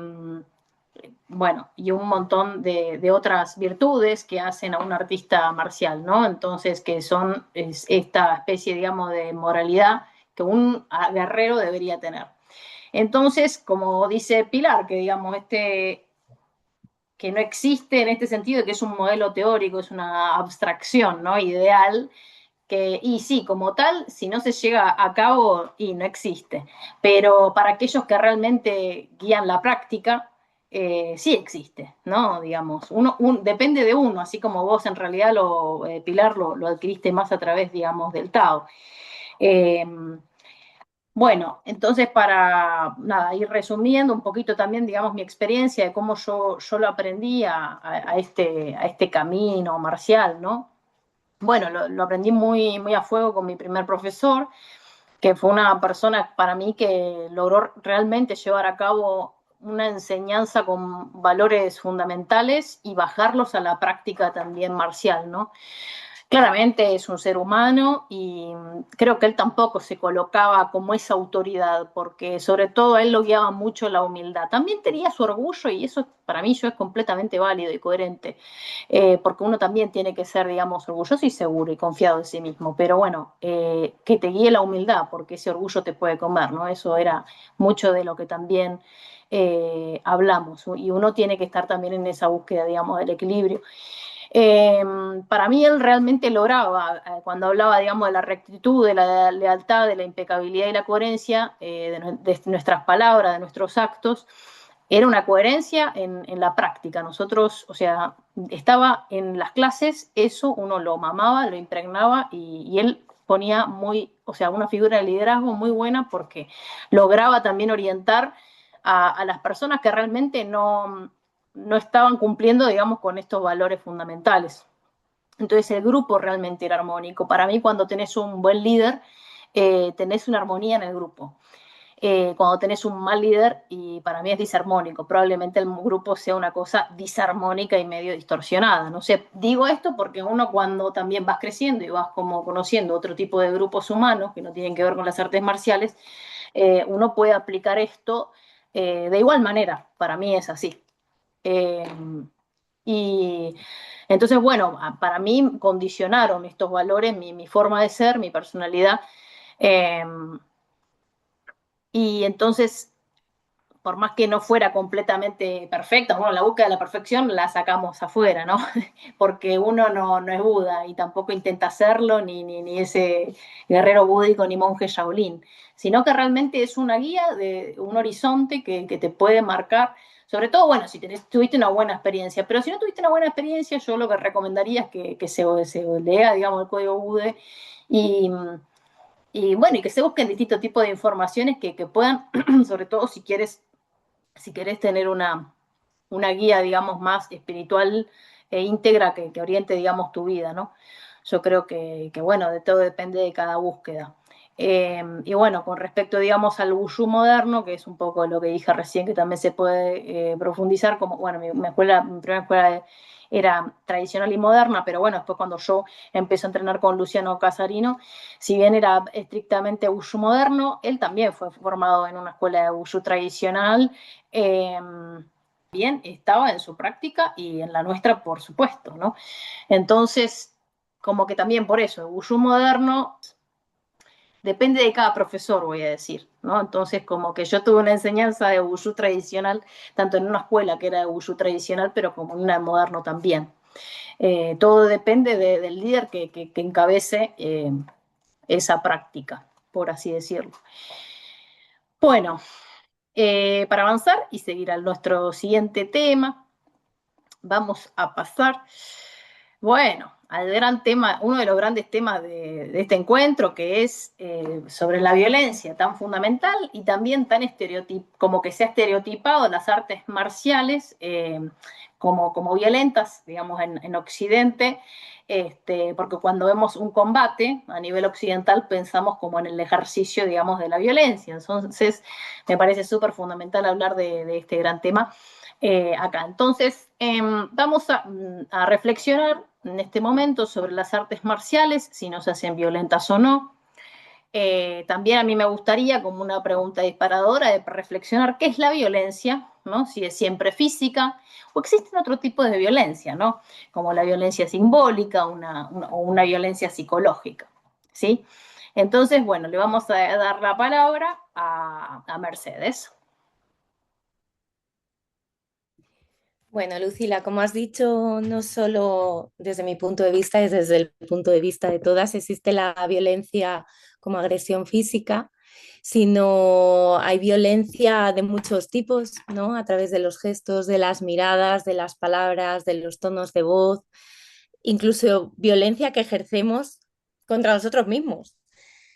bueno, y un montón de otras virtudes que hacen a un artista marcial, ¿no? Entonces, que son esta especie, digamos, de moralidad que un guerrero debería tener. Entonces, como dice Pilar, que digamos, que no existe en este sentido, que es un modelo teórico, es una abstracción, ¿no? Ideal, y sí, como tal, si no se llega a cabo, y no existe. Pero para aquellos que realmente guían la práctica, sí existe, ¿no? Digamos, depende de uno, así como vos en realidad, Pilar, lo adquiriste más a través, digamos, del Tao. Eh, bueno, entonces para nada, ir resumiendo un poquito también, digamos, mi experiencia de cómo yo lo aprendí a este camino marcial, ¿no? Bueno, lo aprendí muy, muy a fuego con mi primer profesor, que fue una persona para mí que logró realmente llevar a cabo una enseñanza con valores fundamentales y bajarlos a la práctica también marcial, ¿no? Claramente es un ser humano y creo que él tampoco se colocaba como esa autoridad, porque sobre todo a él lo guiaba mucho la humildad. También tenía su orgullo y eso para mí yo es completamente válido y coherente, porque uno también tiene que ser, digamos, orgulloso y seguro y confiado en sí mismo. Pero bueno, que te guíe la humildad, porque ese orgullo te puede comer, ¿no? Eso era mucho de lo que también hablamos y uno tiene que estar también en esa búsqueda, digamos, del equilibrio. Eh, para mí él realmente lograba, cuando hablaba, digamos, de la rectitud, de la lealtad, de la impecabilidad y la coherencia de nuestras palabras, de nuestros actos, era una coherencia en la práctica. Nosotros, o sea, estaba en las clases, eso uno lo mamaba, lo impregnaba y él ponía o sea, una figura de liderazgo muy buena porque lograba también orientar a las personas que realmente no estaban cumpliendo, digamos, con estos valores fundamentales. Entonces el grupo realmente era armónico. Para mí, cuando tenés un buen líder, tenés una armonía en el grupo. Cuando tenés un mal líder, y para mí es disarmónico, probablemente el grupo sea una cosa disarmónica y medio distorsionada. No sé, digo esto porque uno cuando también vas creciendo y vas como conociendo otro tipo de grupos humanos que no tienen que ver con las artes marciales, uno puede aplicar esto de igual manera. Para mí es así. Eh, y entonces, bueno, para mí condicionaron estos valores, mi forma de ser, mi personalidad. Eh, y entonces, por más que no fuera completamente perfecta, bueno, la búsqueda de la perfección la sacamos afuera, ¿no? Porque uno no es Buda y tampoco intenta serlo, ni ese guerrero búdico, ni monje Shaolin, sino que realmente es una guía de un horizonte que te puede marcar, sobre todo, bueno, si tuviste una buena experiencia, pero si no tuviste una buena experiencia, yo lo que recomendaría es que se lea, digamos, el código Bude y, y bueno, y que se busquen distintos tipos de informaciones que puedan, sobre todo si querés tener una guía, digamos, más espiritual e íntegra que oriente, digamos, tu vida, ¿no? Yo creo bueno, de todo depende de cada búsqueda. Y bueno, con respecto, digamos, al Wushu moderno, que es un poco lo que dije recién, que también se puede profundizar, como, bueno, mi primera escuela era tradicional y moderna, pero bueno, después cuando yo empecé a entrenar con Luciano Casarino, si bien era estrictamente Wushu moderno, él también fue formado en una escuela de Wushu tradicional, eh, bien estaba en su práctica y en la nuestra, por supuesto, ¿no? Entonces, como que también por eso, el Wushu moderno depende de cada profesor, voy a decir, ¿no? Entonces, como que yo tuve una enseñanza de Wushu tradicional, tanto en una escuela que era de Wushu tradicional, pero como en una de moderno también. Todo depende del líder que encabece esa práctica, por así decirlo. Bueno, para avanzar y seguir a nuestro siguiente tema, vamos a pasar, bueno, al gran tema, uno de los grandes temas de este encuentro, que es sobre la violencia tan fundamental y también tan como que se ha estereotipado las artes marciales como violentas, digamos, en Occidente, porque cuando vemos un combate a nivel occidental pensamos como en el ejercicio, digamos, de la violencia. Entonces, me parece súper fundamental hablar de este gran tema acá. Entonces, vamos a reflexionar en este momento sobre las artes marciales, si nos hacen violentas o no. También a mí me gustaría, como una pregunta disparadora, de reflexionar qué es la violencia, ¿no? Si es siempre física o existen otro tipo de violencia, ¿no? Como la violencia simbólica o una violencia psicológica, ¿sí? Entonces, bueno, le vamos a dar la palabra a Mercedes. Bueno, Lucila, como has dicho, no solo desde mi punto de vista, es desde el punto de vista de todas, existe la violencia como agresión física, sino hay violencia de muchos tipos, ¿no? A través de los gestos, de las miradas, de las palabras, de los tonos de voz, incluso violencia que ejercemos contra nosotros mismos.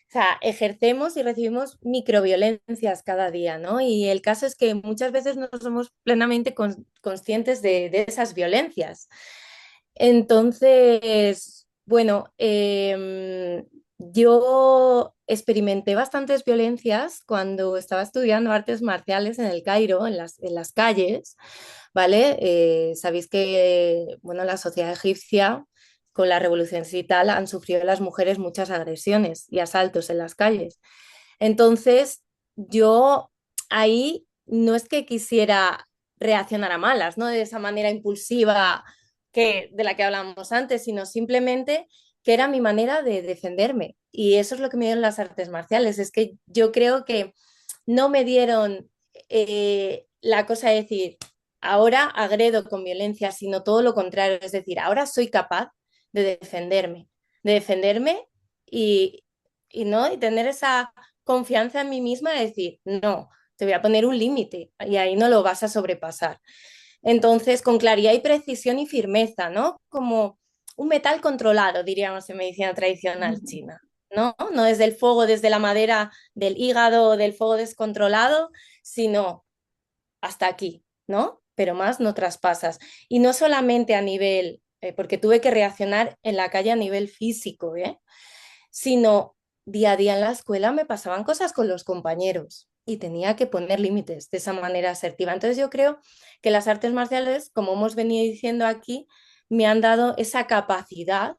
O sea, ejercemos y recibimos microviolencias cada día, ¿no? Y el caso es que muchas veces no somos plenamente conscientes de esas violencias. Entonces, bueno, yo experimenté bastantes violencias cuando estaba estudiando artes marciales en el Cairo, en las calles, ¿vale? Sabéis que, bueno, la sociedad egipcia con la revolución digital han sufrido las mujeres muchas agresiones y asaltos en las calles. Entonces, yo ahí no es que quisiera reaccionar a malas, ¿no? De esa manera impulsiva de la que hablábamos antes, sino simplemente que era mi manera de defenderme. Y eso es lo que me dieron las artes marciales. Es que yo creo que no me dieron la cosa de decir, ahora agredo con violencia, sino todo lo contrario. Es decir, ahora soy capaz de defenderme y, ¿no? Y tener esa confianza en mí misma de decir, no, te voy a poner un límite y ahí no lo vas a sobrepasar. Entonces, con claridad y precisión y firmeza, ¿no? Como un metal controlado, diríamos en medicina tradicional china, ¿no? No desde el fuego, desde la madera del hígado, del fuego descontrolado, sino hasta aquí, ¿no? Pero más no traspasas. Y no solamente a nivel, porque tuve que reaccionar en la calle a nivel físico, sino día a día en la escuela me pasaban cosas con los compañeros y tenía que poner límites de esa manera asertiva. Entonces yo creo que las artes marciales, como hemos venido diciendo aquí, me han dado esa capacidad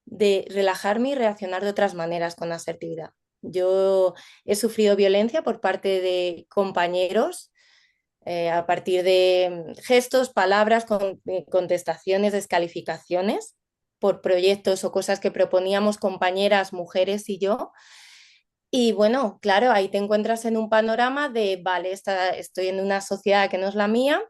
de relajarme y reaccionar de otras maneras con asertividad. Yo he sufrido violencia por parte de compañeros a partir de gestos, palabras, contestaciones, descalificaciones por proyectos o cosas que proponíamos compañeras, mujeres y yo. Y bueno, claro, ahí te encuentras en un panorama de, vale, estoy en una sociedad que no es la mía,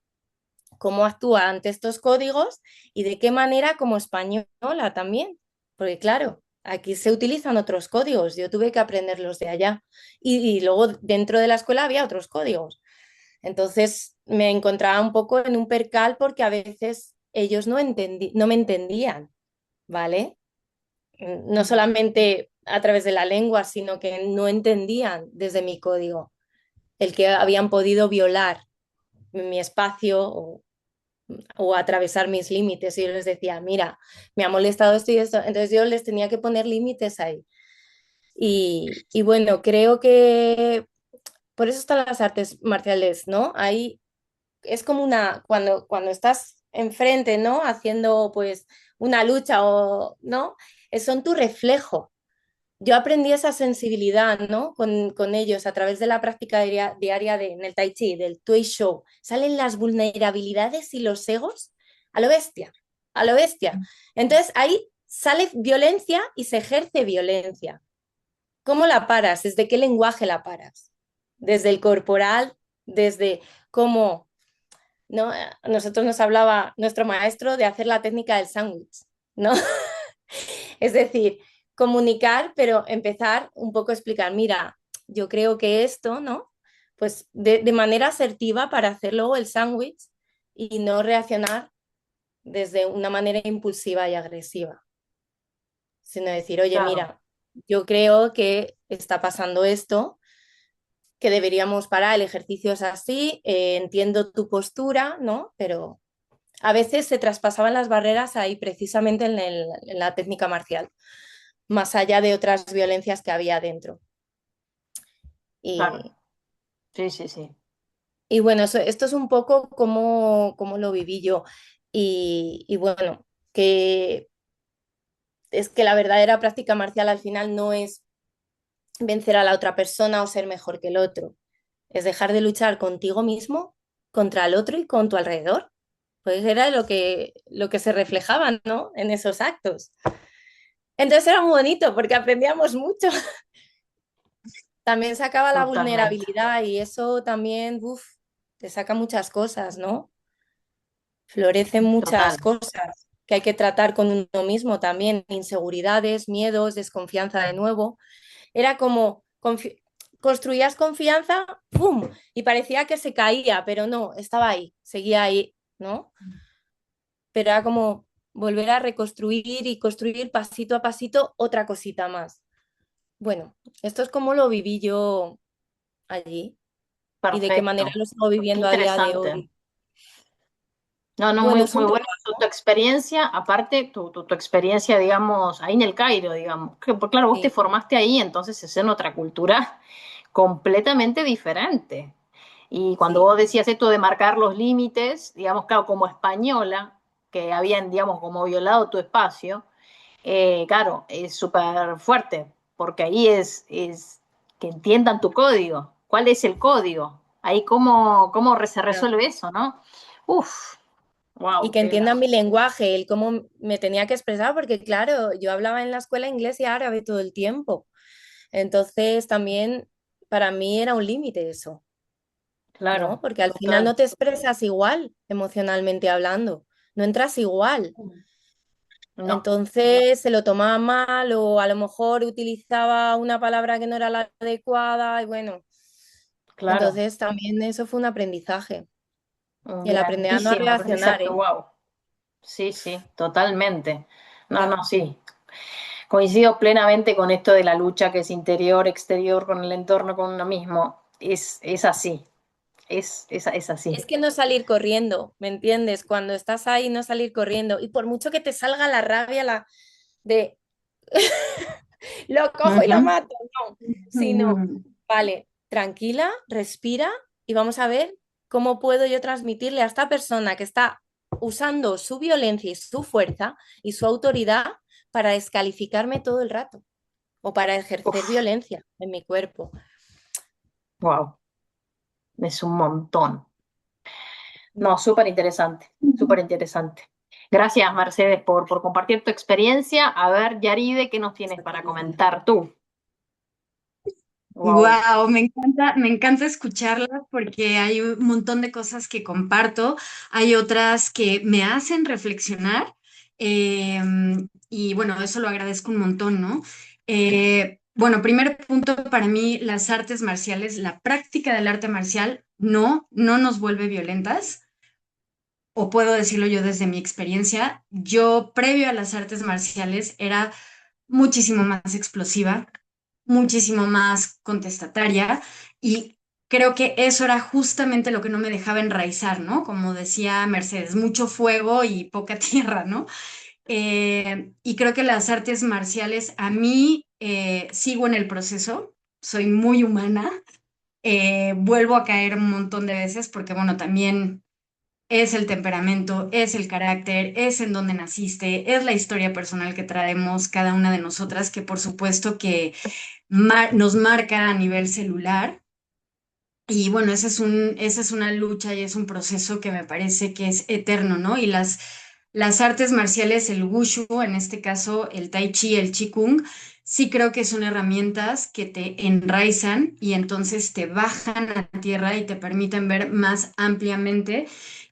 cómo actúa ante estos códigos y de qué manera como española también, porque claro, aquí se utilizan otros códigos, yo tuve que aprenderlos de allá y luego dentro de la escuela había otros códigos. Entonces me encontraba un poco en un percal porque a veces ellos no me entendían, ¿vale? No solamente a través de la lengua, sino que no entendían desde mi código el que habían podido violar mi espacio o atravesar mis límites. Y yo les decía, mira, me ha molestado esto y esto. Entonces yo les tenía que poner límites ahí. Y bueno, creo que por eso están las artes marciales, ¿no? Ahí es como cuando estás enfrente, ¿no? Haciendo pues una lucha o, ¿no? Son tu reflejo. Yo aprendí esa sensibilidad, ¿no? Con ellos a través de la práctica diaria en el Tai Chi, del Tui Shou. Salen las vulnerabilidades y los egos a lo bestia, a lo bestia. Entonces ahí sale violencia y se ejerce violencia. ¿Cómo la paras? ¿Desde qué lenguaje la paras? Desde el corporal, desde cómo, ¿no? Nosotros nos hablaba nuestro maestro de hacer la técnica del sándwich, ¿no? Es decir, comunicar, pero empezar un poco a explicar, mira, yo creo que esto, ¿no? Pues de manera asertiva para hacer luego el sándwich y no reaccionar desde una manera impulsiva y agresiva, sino decir, oye, Claro, mira, yo creo que está pasando esto, que deberíamos parar, el ejercicio es así, entiendo tu postura, ¿no? Pero a veces se traspasaban las barreras ahí precisamente en la técnica marcial, más allá de otras violencias que había dentro. claro. Y, Sí, sí, sí. y bueno, esto es un poco como lo viví yo. Y bueno, que es que la verdadera práctica marcial al final no es vencer a la otra persona o ser mejor que el otro, es dejar de luchar contigo mismo, contra el otro y con tu alrededor. Pues era lo que se reflejaba, ¿no? En esos actos. Entonces era muy bonito porque aprendíamos mucho. También sacaba la Totalmente. vulnerabilidad y eso también, uf, te saca muchas cosas, ¿no? Florecen muchas Total. cosas que hay que tratar con uno mismo también, inseguridades, miedos, desconfianza de nuevo. Era como construías confianza, ¡pum! Y parecía que se caía, pero no, estaba ahí, seguía ahí, ¿no? Pero era como volver a reconstruir y construir pasito a pasito otra cosita más. Bueno, esto es como lo viví yo allí y de qué manera Perfecto. lo sigo Qué viviendo a día de interesante. hoy. No, no, Bueno, muy, es muy un buena tu trabajo. experiencia, aparte tu experiencia, digamos, ahí en el Cairo, digamos, que pues, claro, vos te Sí, formaste ahí, entonces es en otra cultura completamente diferente. Y cuando sí, vos decías esto de marcar los límites, digamos, claro, como española, que habían, digamos, como violado tu espacio, claro, es súper fuerte, porque ahí es que entiendan tu código. ¿Cuál es el código? Ahí cómo se claro. resuelve eso, ¿no? Uf, Y wow, que entiendan mi lenguaje, el cómo me tenía que expresar, porque claro, yo hablaba en la escuela inglés y árabe todo el tiempo. Entonces también para mí era un límite eso, ¿no? claro, Porque al final total. no te expresas igual emocionalmente hablando, no entras igual. No, Entonces se lo tomaba mal o a lo mejor utilizaba una palabra que no era la adecuada y bueno, claro. entonces también eso fue un aprendizaje y el aprender a no Grandísimo reaccionar, aprendizaje, ¿eh? wow. Sí, sí, totalmente. No, Ya. no, sí. Coincido plenamente con esto de la lucha que es interior, exterior, con el entorno, con uno mismo. Es así, es así. Es que no salir corriendo, ¿me entiendes? Cuando estás ahí, no salir corriendo. Y por mucho que te salga la rabia de lo cojo y lo Ujú. mato, no, sino, vale, tranquila, respira y vamos a ver cómo puedo yo transmitirle a esta persona que está usando su violencia y su fuerza y su autoridad para descalificarme todo el rato o para ejercer Uf, violencia en mi cuerpo. wow, es un montón. No, súper interesante, súper interesante. Gracias, Mercedes, por compartir tu experiencia. A ver, Yaride, ¿qué nos tienes para comentar tú? Wow. Wow, me encanta escucharlas porque hay un montón de cosas que comparto, hay otras que me hacen reflexionar y bueno, eso lo agradezco un montón, ¿no? Bueno, primer punto para mí, las artes marciales, la práctica del arte marcial no nos vuelve violentas, o puedo decirlo yo desde mi experiencia, yo previo a las artes marciales era muchísimo más explosiva, muchísimo más contestataria y creo que eso era justamente lo que no me dejaba enraizar, ¿no? Como decía Mercedes, mucho fuego y poca tierra, ¿no? Y creo que las artes marciales, a mí sigo en el proceso, soy muy humana, vuelvo a caer un montón de veces porque, bueno, también es el temperamento, es el carácter, es en donde naciste, es la historia personal que traemos cada una de nosotras, que por supuesto que nos marca a nivel celular. Y bueno, esa es una lucha y es un proceso que me parece que es eterno, ¿no? Y las artes marciales, el wushu, en este caso el tai chi, el qigong, sí creo que son herramientas que te enraizan y entonces te bajan a tierra y te permiten ver más ampliamente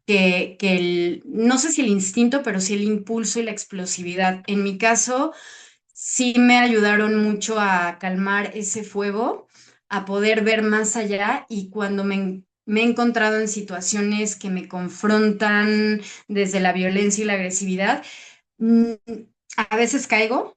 que no sé si el instinto, pero sí el impulso y la explosividad. En mi caso, sí me ayudaron mucho a calmar ese fuego, a poder ver más allá y cuando me he encontrado en situaciones que me confrontan desde la violencia y la agresividad. Mm, a veces caigo,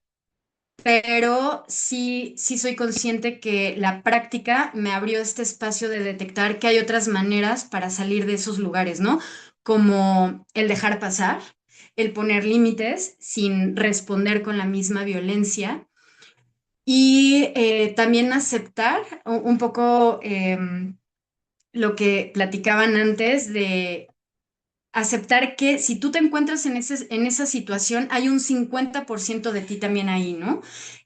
pero sí soy consciente que la práctica me abrió este espacio de detectar que hay otras maneras para salir de esos lugares, ¿no? Como el dejar pasar, el poner límites sin responder con la misma violencia y también aceptar un poco lo que platicaban antes de aceptar que si tú te encuentras en esa situación, hay un 50% de ti también ahí, ¿no?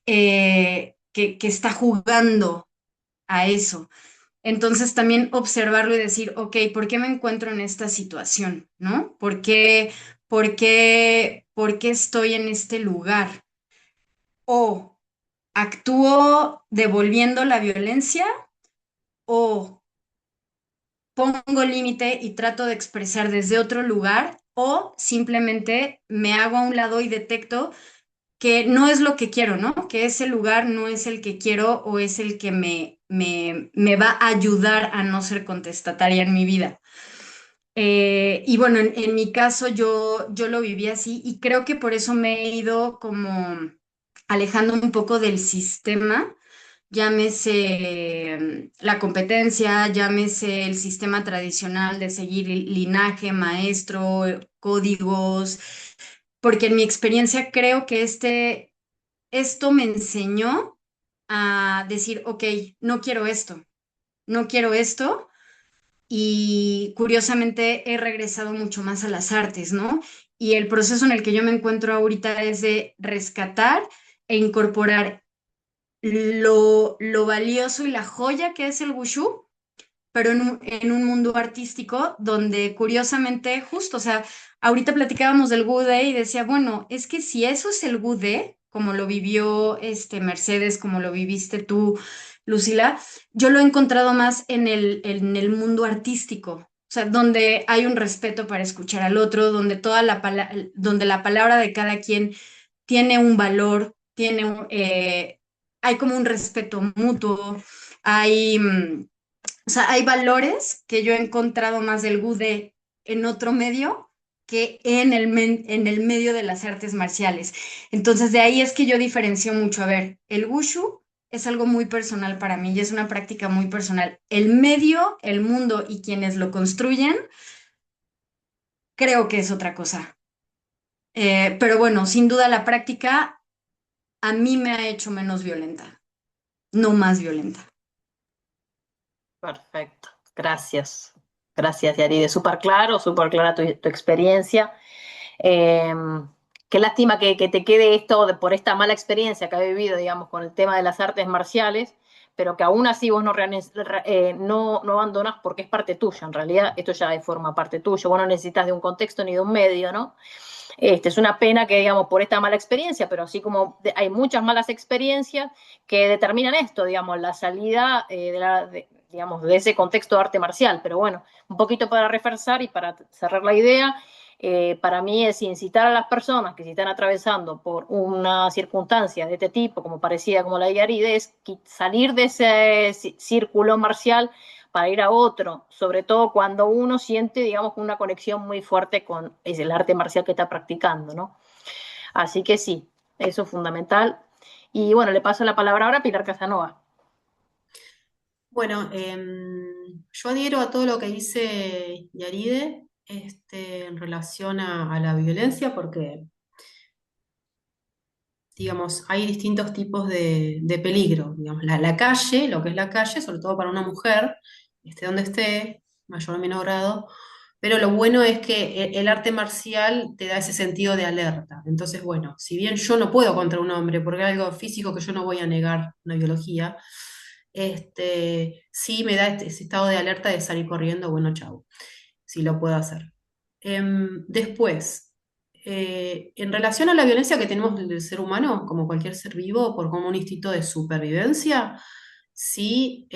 Que está jugando a eso. Entonces también observarlo y decir, ok, ¿por qué me encuentro en esta situación? ¿No? ¿Por qué estoy en este lugar? O actúo devolviendo la violencia o pongo límite y trato de expresar desde otro lugar o simplemente me hago a un lado y detecto que no es lo que quiero, ¿no? Que ese lugar no es el que quiero o es el que me va a ayudar a no ser contestataria en mi vida. Y bueno, en mi caso yo lo viví así y creo que por eso me he ido como alejando un poco del sistema, llámese la competencia, llámese el sistema tradicional de seguir linaje, maestro, códigos, porque en mi experiencia creo que esto me enseñó a decir, ok, no quiero esto, no quiero esto. Y curiosamente he regresado mucho más a las artes, ¿no? Y el proceso en el que yo me encuentro ahorita es de rescatar e incorporar lo valioso y la joya que es el wushu, pero en un mundo artístico donde curiosamente, justo, o sea, ahorita platicábamos del Gude y decía, bueno, es que si eso es el Gude, como lo vivió Mercedes, como lo viviste tú, Lucila, yo lo he encontrado más en el mundo artístico. O sea, donde hay un respeto para escuchar al otro, donde donde la palabra de cada quien tiene un valor, hay como un respeto mutuo, hay, o sea, hay valores que yo he encontrado más del Gude en otro medio que en el medio de las artes marciales. Entonces, de ahí es que yo diferencio mucho. A ver, el Wushu es algo muy personal para mí y es una práctica muy personal. El medio, el mundo y quienes lo construyen, creo que es otra cosa. Pero bueno, sin duda la práctica a mí me ha hecho menos violenta, no más violenta. Perfecto, gracias. Gracias, Yaride. Súper claro, súper clara tu experiencia. Eh, qué lástima que te quede esto por esta mala experiencia que has vivido, digamos, con el tema de las artes marciales, pero que aún así vos no abandonas porque es parte tuya. En realidad, esto ya forma parte tuya. Vos no necesitas de un contexto ni de un medio, ¿no? Es una pena que, digamos, por esta mala experiencia, pero así como hay muchas malas experiencias que determinan esto, digamos, la salida digamos, de ese contexto de arte marcial. Pero bueno, un poquito para reforzar y para cerrar la idea, para mí es incitar a las personas que se están atravesando por una circunstancia de este tipo, como parecida como la de Yaride, es salir de ese círculo marcial para ir a otro, sobre todo cuando uno siente, digamos, una conexión muy fuerte con el arte marcial que está practicando, ¿no? Así que sí, eso es fundamental. Y bueno, le paso la palabra ahora a Pilar Casanova. Bueno, yo adhiero a todo lo que dice Yaride, en relación a la violencia, porque, digamos, hay distintos tipos de peligro. Digamos, la calle, lo que es la calle, sobre todo para una mujer, esté donde esté, mayor o menor grado, pero lo bueno es que el arte marcial te da ese sentido de alerta. Entonces, bueno, si bien yo no puedo contra un hombre, porque es algo físico que yo no voy a negar, una biología, sí me da ese estado de alerta de salir corriendo, bueno, chau, si lo puedo hacer. Después, en relación a la violencia que tenemos del ser humano, como cualquier ser vivo, por como un instinto de supervivencia, sí,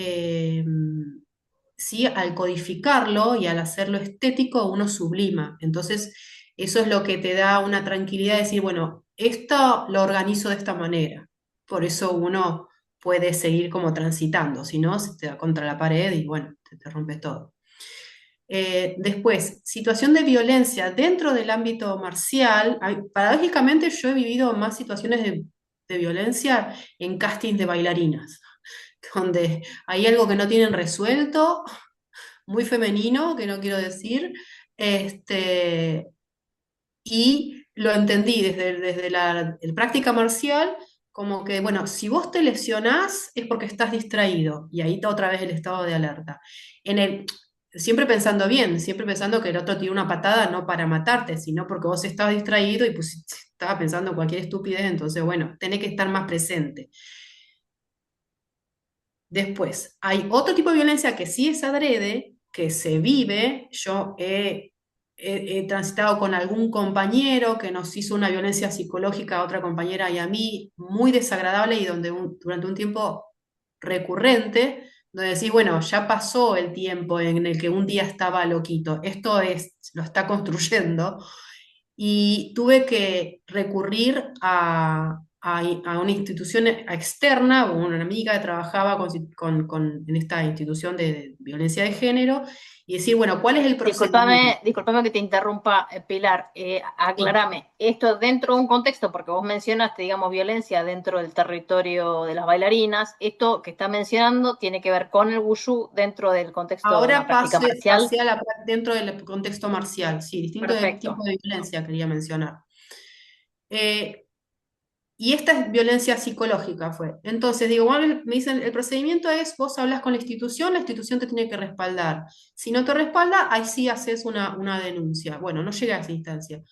sí, al codificarlo y al hacerlo estético, uno sublima. Entonces, eso es lo que te da una tranquilidad de decir, bueno, esto lo organizo de esta manera. Por eso uno puede seguir como transitando, si no, se te da contra la pared y bueno, te rompes todo. Después, situación de violencia dentro del ámbito marcial. Paradójicamente, yo he vivido más situaciones de violencia en castings de bailarinas, donde hay algo que no tienen resuelto, muy femenino, que no quiero decir, este, y lo entendí desde la práctica marcial, como que, bueno, si vos te lesionás es porque estás distraído, y ahí está otra vez el estado de alerta. En el, siempre pensando bien, siempre pensando que el otro tiene una patada no para matarte, sino porque vos estabas distraído y pues estaba pensando cualquier estupidez, entonces, bueno, tenés que estar más presente. Después, hay otro tipo de violencia que sí es adrede, que se vive. Yo he transitado con algún compañero que nos hizo una violencia psicológica a otra compañera y a mí muy desagradable y donde durante un tiempo recurrente, donde decís, bueno, ya pasó el tiempo en el que un día estaba loquito, esto lo está construyendo y tuve que recurrir a una institución externa, una amiga que trabajaba en esta institución de violencia de género, y decir, bueno, ¿cuál es el procedimiento? Disculpame que te interrumpa, Pilar. Sí. Aclárame, esto dentro de un contexto, porque vos mencionaste, digamos, violencia dentro del territorio de las bailarinas, esto que está mencionando tiene que ver con el wushu dentro del contexto de una Ahora práctica marcial. pasé dentro del contexto marcial, sí, distinto tipo Perfecto. de violencia quería mencionar. Eh, Y esta es violencia psicológica fue. Entonces, digo, bueno, me dicen, el procedimiento es, vos hablas con la institución te tiene que respaldar. Si no te respalda, ahí sí haces una denuncia. Bueno, no llegué a esa instancia.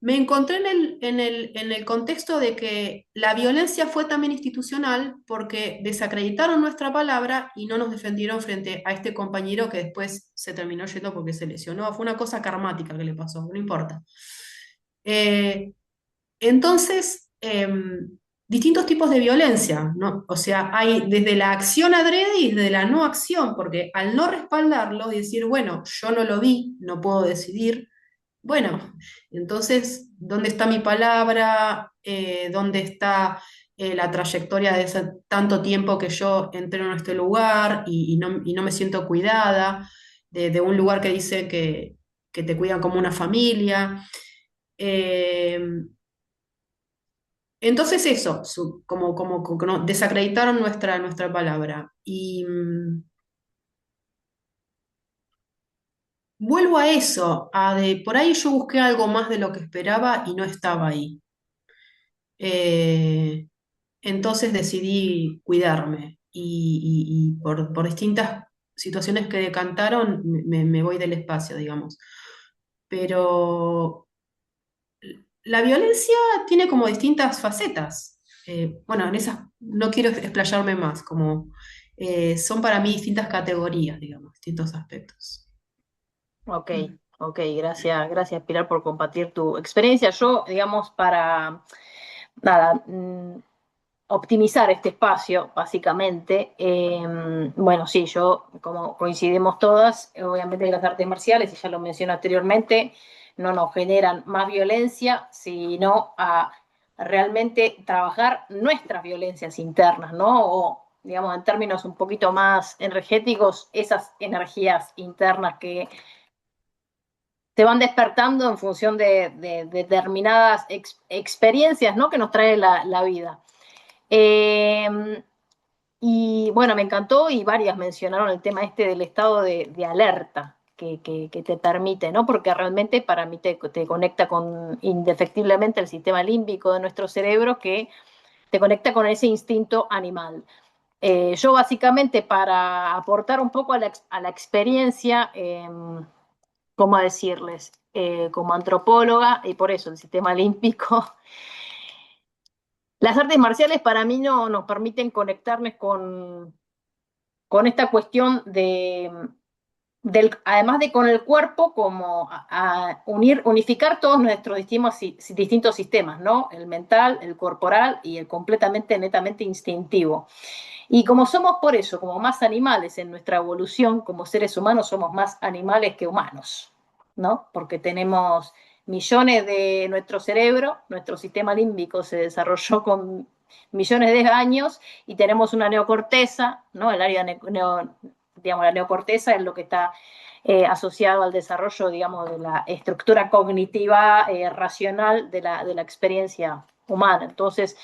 Me encontré en el contexto de que la violencia fue también institucional porque desacreditaron nuestra palabra y no nos defendieron frente a este compañero que después se terminó yendo porque se lesionó. Fue una cosa karmática que le pasó, no importa. Eh, entonces, distintos tipos de violencia, ¿no? O sea, hay desde la acción adrede y desde la no acción, porque al no respaldarlo y decir, bueno, yo no lo vi, no puedo decidir, bueno, entonces, ¿dónde está mi palabra? ¿Dónde está la trayectoria de ese tanto tiempo que yo entreno en este lugar y no me siento cuidada? De un lugar que dice que te cuidan como una familia. Eh, entonces eso, como no, desacreditaron nuestra palabra. Y vuelvo a eso, por ahí yo busqué algo más de lo que esperaba y no estaba ahí. Eh, entonces decidí cuidarme y por distintas situaciones que decantaron me voy del espacio, digamos. Pero la violencia tiene como distintas facetas. Bueno, en esas no quiero explayarme más, como son para mí distintas categorías, digamos, distintos aspectos. Ok, ok, gracias Pilar por compartir tu experiencia. Yo, digamos, para nada, optimizar este espacio, básicamente. Bueno, sí, yo, como coincidimos todas, obviamente las artes marciales, y ya lo mencioné anteriormente, no nos generan más violencia, sino a realmente trabajar nuestras violencias internas, ¿no? O, digamos, en términos un poquito más energéticos, esas energías internas que se van despertando en función de determinadas experiencias, ¿no? Que nos trae la vida. Eh, y bueno, me encantó y varias mencionaron el tema este del estado de alerta que te permite, ¿no? Porque realmente para mí te conecta con indefectiblemente el sistema límbico de nuestro cerebro que te conecta con ese instinto animal. Yo básicamente para aportar un poco a la experiencia, ¿cómo decirles? Como antropóloga, y por eso el sistema límbico, las artes marciales para mí no nos permiten conectarnos con esta cuestión además de con el cuerpo, como unificar todos nuestros distintos sistemas, ¿no? El mental, el corporal y el completamente, netamente instintivo. Y como somos por eso, como más animales en nuestra evolución, como seres humanos somos más animales que humanos, ¿no? Porque tenemos millones de nuestro cerebro, nuestro sistema límbico se desarrolló con millones de años y tenemos una neocorteza, ¿no? El área, digamos, la neocorteza es lo que está asociado al desarrollo, digamos, de la estructura cognitiva racional de la experiencia humana. Entonces,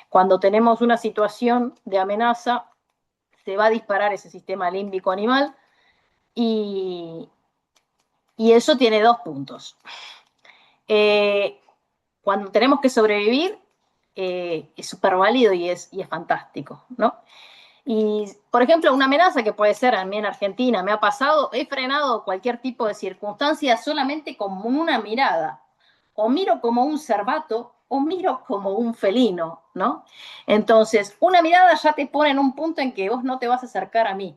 cuando tenemos una situación de amenaza, se va a disparar ese sistema límbico animal y eso tiene dos puntos. Cuando tenemos que sobrevivir, es súper válido y es fantástico, ¿no? Y, por ejemplo, una amenaza que puede ser, a mí en Argentina me ha pasado, he frenado cualquier tipo de circunstancia solamente con una mirada. O miro como un cervato o miro como un felino, ¿no? Entonces, una mirada ya te pone en un punto en que vos no te vas a acercar a mí.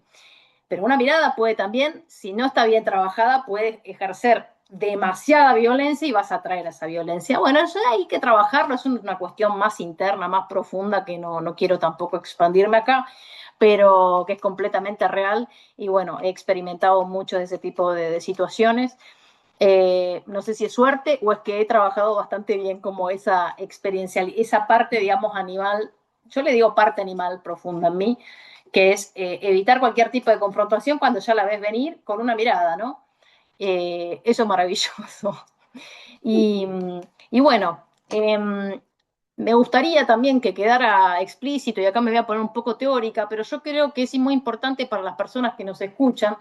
Pero una mirada puede también, si no está bien trabajada, puede ejercer demasiada violencia y vas a traer esa violencia. Bueno, eso hay que trabajarlo, es una cuestión más interna, más profunda, que no quiero tampoco expandirme acá, pero que es completamente real y bueno, he experimentado mucho de ese tipo de situaciones. No sé si es suerte o es que he trabajado bastante bien como esa experiencia, esa parte, digamos, animal, yo le digo parte animal profunda en mí, que es evitar cualquier tipo de confrontación cuando ya la ves venir con una mirada, ¿no? Eso es maravilloso. Y, y bueno, me gustaría también que quedara explícito, y acá me voy a poner un poco teórica, pero yo creo que es muy importante para las personas que nos escuchan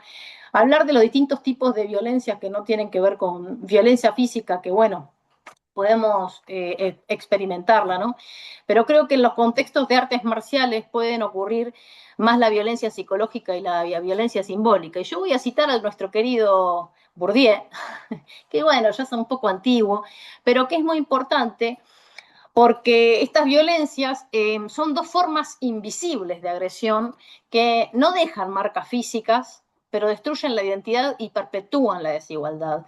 hablar de los distintos tipos de violencias que no tienen que ver con violencia física, que bueno, podemos experimentarla, ¿no? Pero creo que en los contextos de artes marciales pueden ocurrir más la violencia psicológica y la violencia simbólica. Y yo voy a citar a nuestro querido Bourdieu, que bueno, ya es un poco antiguo, pero que es muy importante porque estas violencias son dos formas invisibles de agresión que no dejan marcas físicas, pero destruyen la identidad y perpetúan la desigualdad.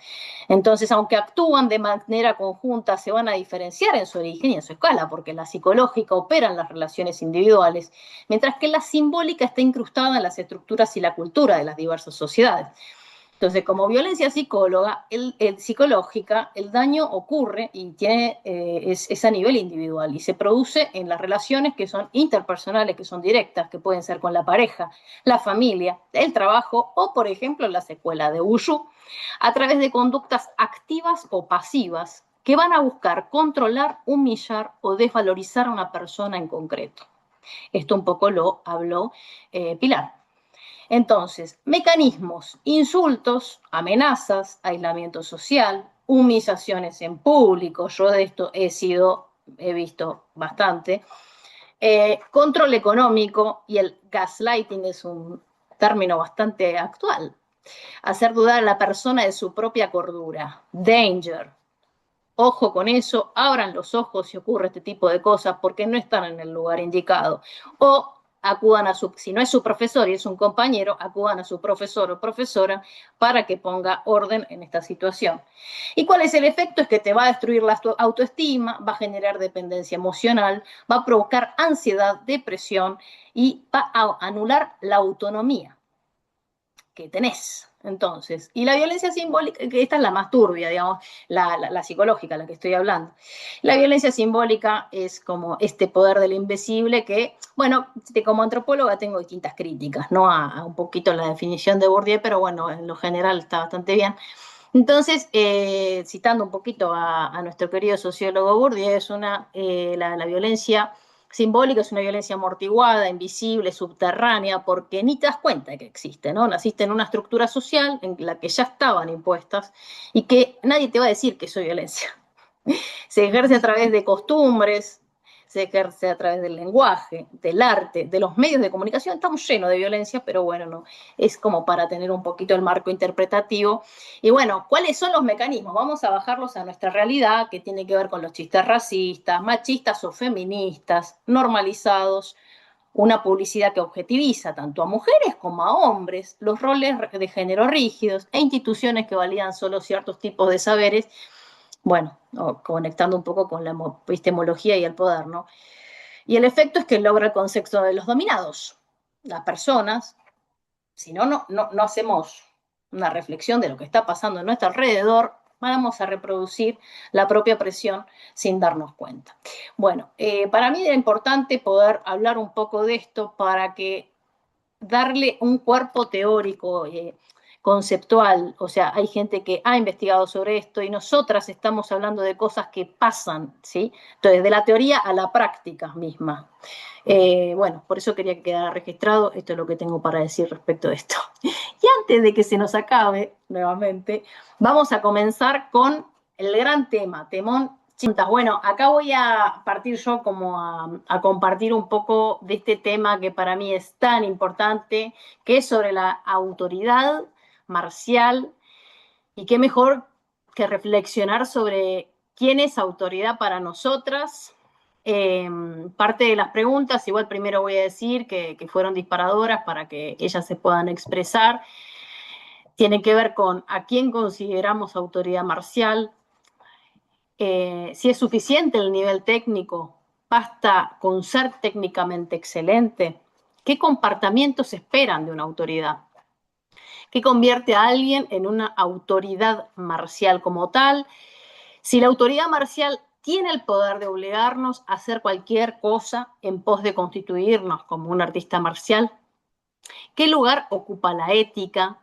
Entonces, aunque actúan de manera conjunta, se van a diferenciar en su origen y en su escala, porque la psicológica opera en las relaciones individuales, mientras que la simbólica está incrustada en las estructuras y la cultura de las diversas sociedades. Entonces, como violencia psicológica, el daño ocurre y es a nivel individual y se produce en las relaciones que son interpersonales, que son directas, que pueden ser con la pareja, la familia, el trabajo o, por ejemplo, la secuela de Wushu, a través de conductas activas o pasivas que van a buscar controlar, humillar o desvalorizar a una persona en concreto. Esto un poco lo habló Pilar. Entonces, mecanismos, insultos, amenazas, aislamiento social, humillaciones en público, yo de esto he visto bastante, control económico, y el gaslighting es un término bastante actual, hacer dudar a la persona de su propia cordura, danger. Ojo con eso, abran los ojos si ocurre este tipo de cosas porque no están en el lugar indicado. O acudan si no es su profesor y es un compañero, acudan a su profesor o profesora para que ponga orden en esta situación. ¿Y cuál es el efecto? Es que te va a destruir la autoestima, va a generar dependencia emocional, va a provocar ansiedad, depresión y va a anular la autonomía que tenés. Entonces, y la violencia simbólica, que esta es la más turbia, digamos, la psicológica, la que estoy hablando. La violencia simbólica es como este poder del invisible que, bueno, como antropóloga tengo distintas críticas, ¿no? A un poquito la definición de Bourdieu, pero bueno, en lo general está bastante bien. Entonces, citando un poquito a nuestro querido sociólogo Bourdieu, es la violencia simbólica es una violencia amortiguada, invisible, subterránea, porque ni te das cuenta de que existe, ¿no? Naciste en una estructura social en la que ya estaban impuestas y que nadie te va a decir que eso es violencia. Se ejerce a través de costumbres, se ejerce a través del lenguaje, del arte, de los medios de comunicación. Estamos llenos de violencia, pero bueno, no, es como para tener un poquito el marco interpretativo. Y bueno, ¿cuáles son los mecanismos? Vamos a bajarlos a nuestra realidad, que tiene que ver con los chistes racistas, machistas o feministas, normalizados, una publicidad que objetiviza tanto a mujeres como a hombres, los roles de género rígidos e instituciones que validan solo ciertos tipos de saberes, bueno, conectando un poco con la epistemología y el poder, ¿no? Y el efecto es que logra el concepto de los dominados. Las personas, si no hacemos una reflexión de lo que está pasando en nuestro alrededor, vamos a reproducir la propia presión sin darnos cuenta. Bueno, para mí era importante poder hablar un poco de esto para que darle un cuerpo teórico conceptual, o sea, hay gente que ha investigado sobre esto y nosotras estamos hablando de cosas que pasan, ¿sí? Entonces, de la teoría a la práctica misma. Bueno, por eso quería que quedara registrado, esto es lo que tengo para decir respecto de esto. Y antes de que se nos acabe, nuevamente, vamos a comenzar con el gran tema, temón. Bueno, acá voy a partir yo como a compartir un poco de este tema que para mí es tan importante, que es sobre la autoridad marcial, y qué mejor que reflexionar sobre quién es autoridad para nosotras. Parte de las preguntas, igual primero voy a decir que fueron disparadoras para que ellas se puedan expresar, tienen que ver con a quién consideramos autoridad marcial, si es suficiente el nivel técnico, basta con ser técnicamente excelente, qué comportamientos esperan de una autoridad, qué convierte a alguien en una autoridad marcial como tal, si la autoridad marcial tiene el poder de obligarnos a hacer cualquier cosa en pos de constituirnos como un artista marcial, qué lugar ocupa la ética,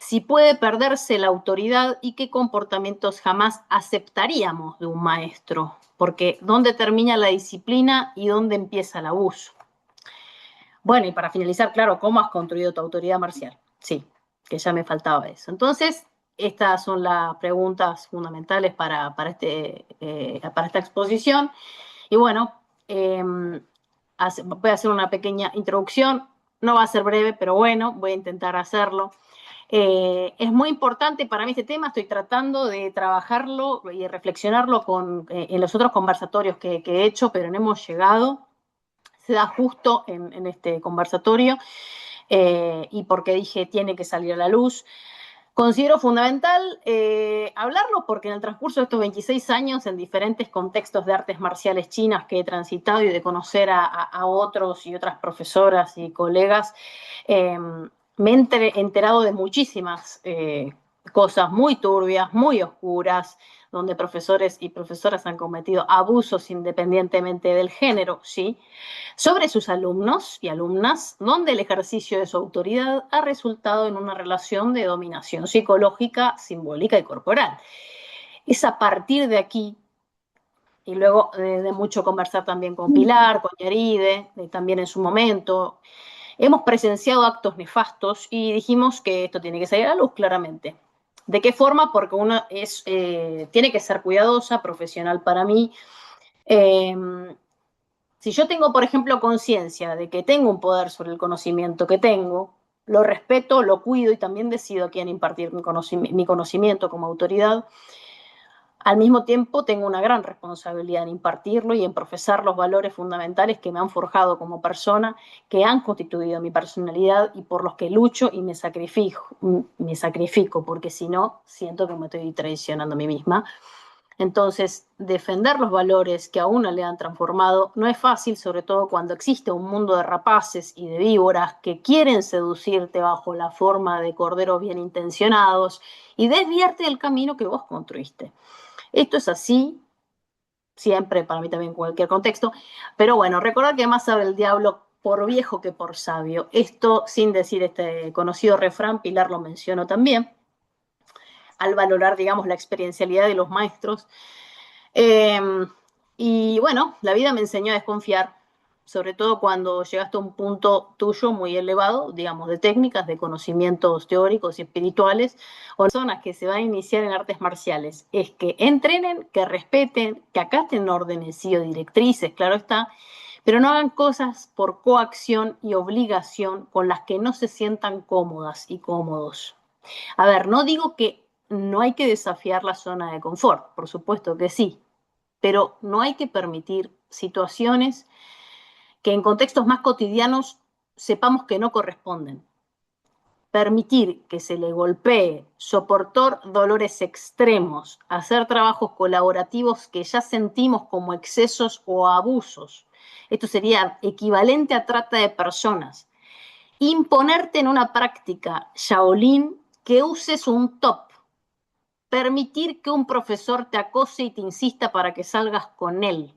si puede perderse la autoridad y qué comportamientos jamás aceptaríamos de un maestro, porque ¿dónde termina la disciplina y dónde empieza el abuso? Bueno, y para finalizar, claro, ¿cómo has construido tu autoridad marcial? Sí, que ya me faltaba eso. Entonces, estas son las preguntas fundamentales para esta exposición. Y bueno, voy a hacer una pequeña introducción. No va a ser breve, pero bueno, voy a intentar hacerlo. Es muy importante para mí este tema, estoy tratando de trabajarlo y de reflexionarlo en los otros conversatorios que he hecho, pero no hemos llegado. Se da justo en este conversatorio y porque dije tiene que salir a la luz. Considero fundamental hablarlo porque en el transcurso de estos 26 años, en diferentes contextos de artes marciales chinas que he transitado y de conocer a otros y otras profesoras y colegas, me he enterado de muchísimas cosas muy turbias, muy oscuras, donde profesores y profesoras han cometido abusos independientemente del género, ¿sí?, sobre sus alumnos y alumnas, donde el ejercicio de su autoridad ha resultado en una relación de dominación psicológica, simbólica y corporal. Es a partir de aquí, y luego de mucho conversar también con Pilar, con Yaride, también en su momento, hemos presenciado actos nefastos y dijimos que esto tiene que salir a la luz claramente. ¿De qué forma? Porque uno tiene que ser cuidadosa, profesional para mí. Si yo tengo, por ejemplo, conciencia de que tengo un poder sobre el conocimiento que tengo, lo respeto, lo cuido y también decido a quién impartir mi conocimiento como autoridad, al mismo tiempo tengo una gran responsabilidad en impartirlo y en profesar los valores fundamentales que me han forjado como persona, que han constituido mi personalidad y por los que lucho y me sacrifico, porque si no, siento que me estoy traicionando a mí misma. Entonces, defender los valores que a uno le han transformado no es fácil, sobre todo cuando existe un mundo de rapaces y de víboras que quieren seducirte bajo la forma de corderos bien intencionados y desviarte del camino que vos construiste. Esto es así siempre, para mí también en cualquier contexto, pero bueno, recordad que más sabe el diablo por viejo que por sabio. Esto sin decir este conocido refrán, Pilar lo mencionó también, al valorar, digamos, la experiencialidad de los maestros. Y bueno, la vida me enseñó a desconfiar, sobre todo cuando llegaste a un punto tuyo muy elevado, digamos, de técnicas, de conocimientos teóricos y espirituales, o personas que se van a iniciar en artes marciales, es que entrenen, que respeten, que acaten órdenes y directrices, claro está, pero no hagan cosas por coacción y obligación con las que no se sientan cómodas y cómodos. A ver, no digo que no hay que desafiar la zona de confort, por supuesto que sí, pero no hay que permitir situaciones que en contextos más cotidianos sepamos que no corresponden. Permitir que se le golpee, soportar dolores extremos, hacer trabajos colaborativos que ya sentimos como excesos o abusos. Esto sería equivalente a trata de personas. Imponerte en una práctica Shaolin que uses un top. Permitir que un profesor te acose y te insista para que salgas con él.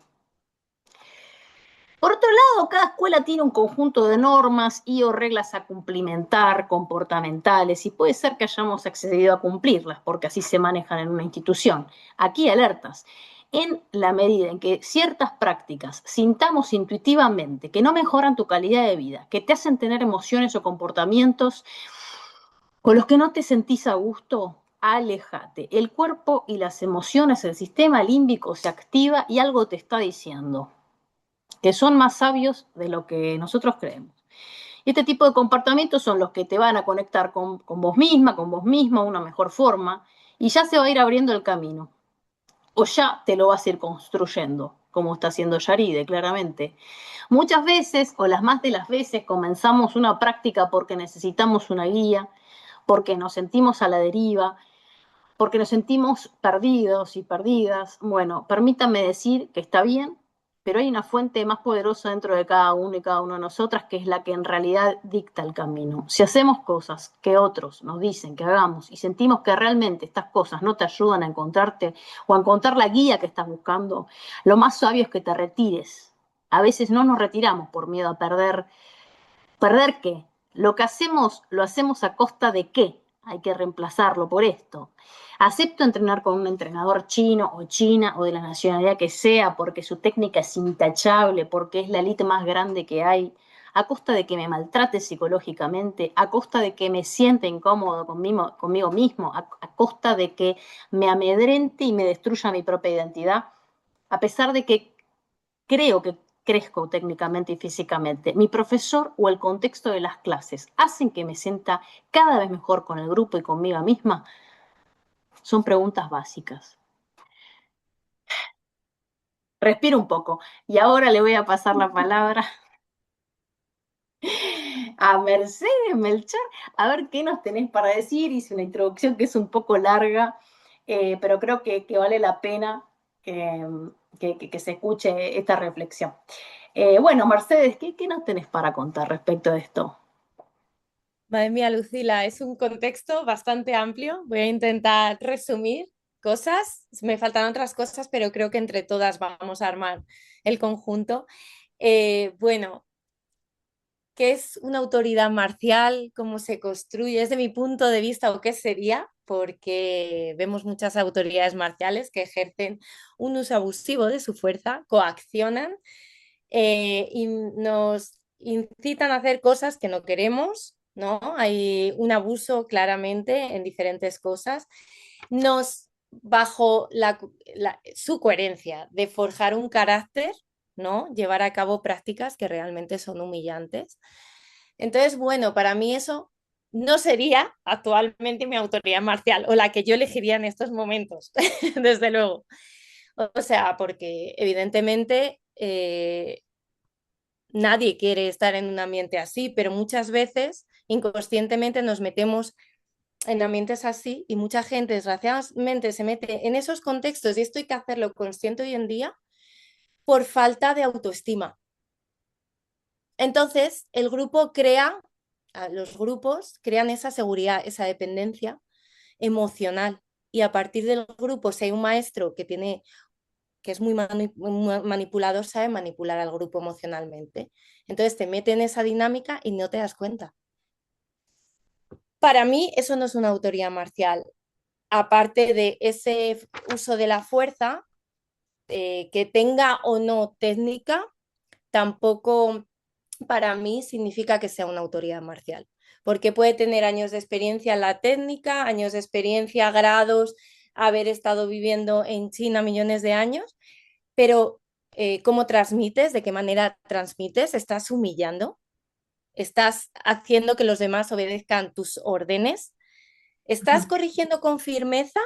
Por otro lado, cada escuela tiene un conjunto de normas y o reglas a cumplimentar, comportamentales, y puede ser que hayamos accedido a cumplirlas, porque así se manejan en una institución. Aquí alertas. En la medida en que ciertas prácticas sintamos intuitivamente que no mejoran tu calidad de vida, que te hacen tener emociones o comportamientos con los que no te sentís a gusto, aléjate. El cuerpo y las emociones, el sistema límbico se activa y algo te está diciendo que son más sabios de lo que nosotros creemos. Y este tipo de comportamientos son los que te van a conectar con vos misma, con vos mismo, de una mejor forma, y ya se va a ir abriendo el camino. O ya te lo vas a ir construyendo, como está haciendo Yaride, claramente. Muchas veces, o las más de las veces, comenzamos una práctica porque necesitamos una guía, porque nos sentimos a la deriva, porque nos sentimos perdidos y perdidas. Bueno, permítanme decir que está bien, pero hay una fuente más poderosa dentro de cada uno y cada una de nosotras que es la que en realidad dicta el camino. Si hacemos cosas que otros nos dicen que hagamos y sentimos que realmente estas cosas no te ayudan a encontrarte o a encontrar la guía que estás buscando, lo más sabio es que te retires. A veces no nos retiramos por miedo a perder. ¿Perder qué? Lo que hacemos, lo hacemos a costa de qué. Hay que reemplazarlo por esto. Acepto entrenar con un entrenador chino o china o de la nacionalidad que sea porque su técnica es intachable, porque es la elite más grande que hay, a costa de que me maltrate psicológicamente, a costa de que me sienta incómodo conmigo mismo, a costa de que me amedrente y me destruya mi propia identidad, a pesar de que creo que crezco técnicamente y físicamente. Mi profesor o el contexto de las clases hacen que me sienta cada vez mejor con el grupo y conmigo misma. Son preguntas básicas. Respiro un poco y ahora le voy a pasar la palabra a Mercedes Melchor, a ver qué nos tenés para decir. Hice una introducción que es un poco larga, pero creo que vale la pena que se escuche esta reflexión. Bueno, Mercedes, ¿qué nos tenés para contar respecto de esto? Madre mía, Lucila, es un contexto bastante amplio. Voy a intentar resumir cosas. Me faltan otras cosas, pero creo que entre todas vamos a armar el conjunto. Bueno, ¿qué es una autoridad marcial? ¿Cómo se construye? Desde mi punto de vista, ¿o qué sería? Porque vemos muchas autoridades marciales que ejercen un uso abusivo de su fuerza, coaccionan y nos incitan a hacer cosas que no queremos, ¿no? Hay un abuso claramente en diferentes cosas. Bajo su coherencia de forjar un carácter, ¿no? Llevar a cabo prácticas que realmente son humillantes. Entonces, bueno, para mí eso no sería actualmente mi autoridad marcial o la que yo elegiría en estos momentos, desde luego. O sea, porque evidentemente nadie quiere estar en un ambiente así, pero muchas veces inconscientemente nos metemos en ambientes así y mucha gente desgraciadamente se mete en esos contextos y esto hay que hacerlo consciente hoy en día por falta de autoestima. Entonces, los grupos crean esa seguridad, esa dependencia emocional y a partir del grupo, si hay un maestro que es muy manipulador, sabe manipular al grupo emocionalmente. Entonces te mete en esa dinámica y no te das cuenta. Para mí eso no es una autoridad marcial. Aparte de ese uso de la fuerza, que tenga o no técnica, tampoco para mí significa que sea una autoridad marcial, porque puede tener años de experiencia en la técnica, años de experiencia, grados, haber estado viviendo en China millones de años, pero ¿cómo transmites? ¿De qué manera transmites? ¿Estás humillando? ¿Estás haciendo que los demás obedezcan tus órdenes? ¿Estás corrigiendo con firmeza